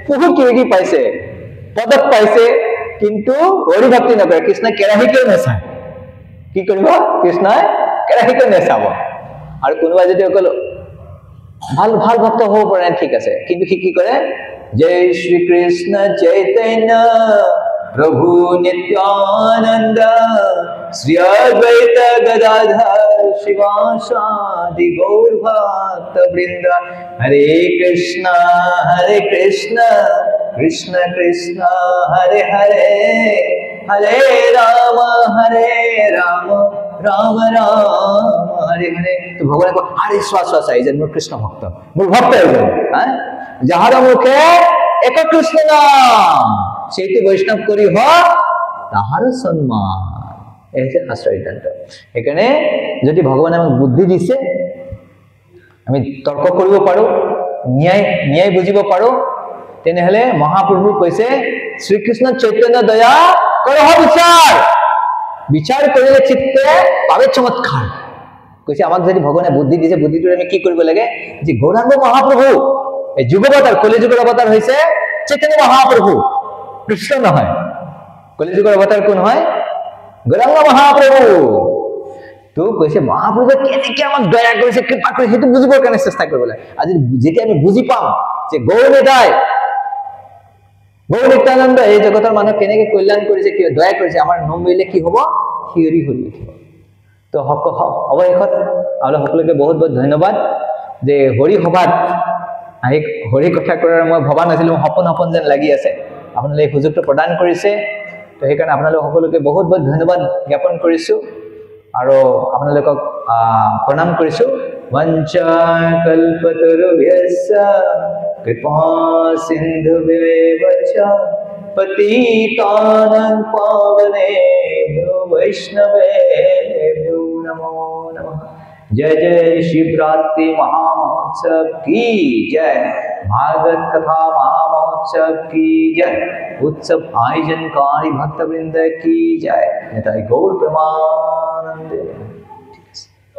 বহুত কিবা পাইছে, পদক পাইছে, কিন্তু হৰি ভক্তি নকৰে। কৃষ্ণই কেৰাহীকেও নেচায়। কি কৰিব? কৃষ্ণই কেৰাহীকেও নেচাব। আৰু কোনোবাই যদি অকল ভাল ভাল ভক্ত হ'ব পাৰে ঠিক আছে, কিন্তু সি কি কৰে? জয় শ্ৰী কৃষ্ণ চৈতন্য प्रभु नित्यानंद श्री अद्वैत गदाधर शिवासादि गौर भक्त वृंद। हरे कृष्ण कृष्ण कृष्ण हरे हरे, हरे राम राम राम हरे हरे। तो भगवान को हरे श्वास आइजन मोर कृष्ण भक्त, मोर भक्त आइजन যাহার মুখে এক কৃষ্ণ নাম সেইটি বৈষ্ণৱ কৰি হয় তাহাৰ সম্মান। এই যে শাস্ত্ৰৰ সিদ্ধান্ত। সেইকাৰণে যদি ভগৱানে আমাক বুদ্ধি দিছে, আমি তৰ্ক কৰিব পাৰো, ন্যায় বুজিব পাৰো, তেনেহলে মহাপ্ৰভু কৈছে শ্ৰীকৃষ্ণ চৈতন্য দয়া কৰহ বিচাৰ কৰিলে চিত্তে পাবে চমৎকাৰ। কৈছে আমাক যদি ভগৱানে বুদ্ধি দিছে, বুদ্ধিটোৰে আমি কি কৰিব লাগে? যে গৌৰাঙ্গ মহাপ্ৰভু এই যুগবতাৰ কলিযুগৰ অৱতাৰ হৈছে চৈতন্য মহাপ্ৰভু, কৃষ্ণ নহয়। কলিযুগৰ অৱতাৰ কোন হয়? গৌৰাঙ্গ মহাপ্ৰভু। তো কৈছে মহাপ্ৰভুৱে কেনেকে আমাক দয়া কৰিছে, কৃপা কৰিছে, সেইটো বুজিবৰ কাৰণে চেষ্টা কৰিব লাগে। আজি যেতিয়া আমি বুজি পাম যে গৌৰ নিত্যানন্দ এই জগতৰ মানুহ কেনেকে কল্যাণ কৰিছে, কি দয়া কৰিছে, আমাৰ নোম মিলে কি হব? শিয়ৰি হৈ উঠিব। তো অৱশেষত আপোনালোক সকলোকে বহুত বহুত ধন্যবাদ যে হৰি সভাত আহি হৰি কথা কৰাৰ মই ভবা নাছিলো, সপোন যেন লাগি আছে। আপোনালোকে এই সুযোগটো প্ৰদান কৰিছে, তো সেইকাৰণে আপোনালোক সকলোকে বহুত বহুত ধন্যবাদ জ্ঞাপন কৰিছো আৰু আপোনালোকক প্ৰণাম কৰিছো। वंचा कल्पतरुभ्यश्च कृपा सिन्धुभ्येव च पतितानां पावनेभ्यो वैष्णवेभ्यो नमो नमः। जय जय शिवरात्रि महामहोत्सव की जय, भागवत कथा महामहोत्सव की जय, उत्सव आयोजनकारी भक्तवृंद की जय। गौर प्रेमा।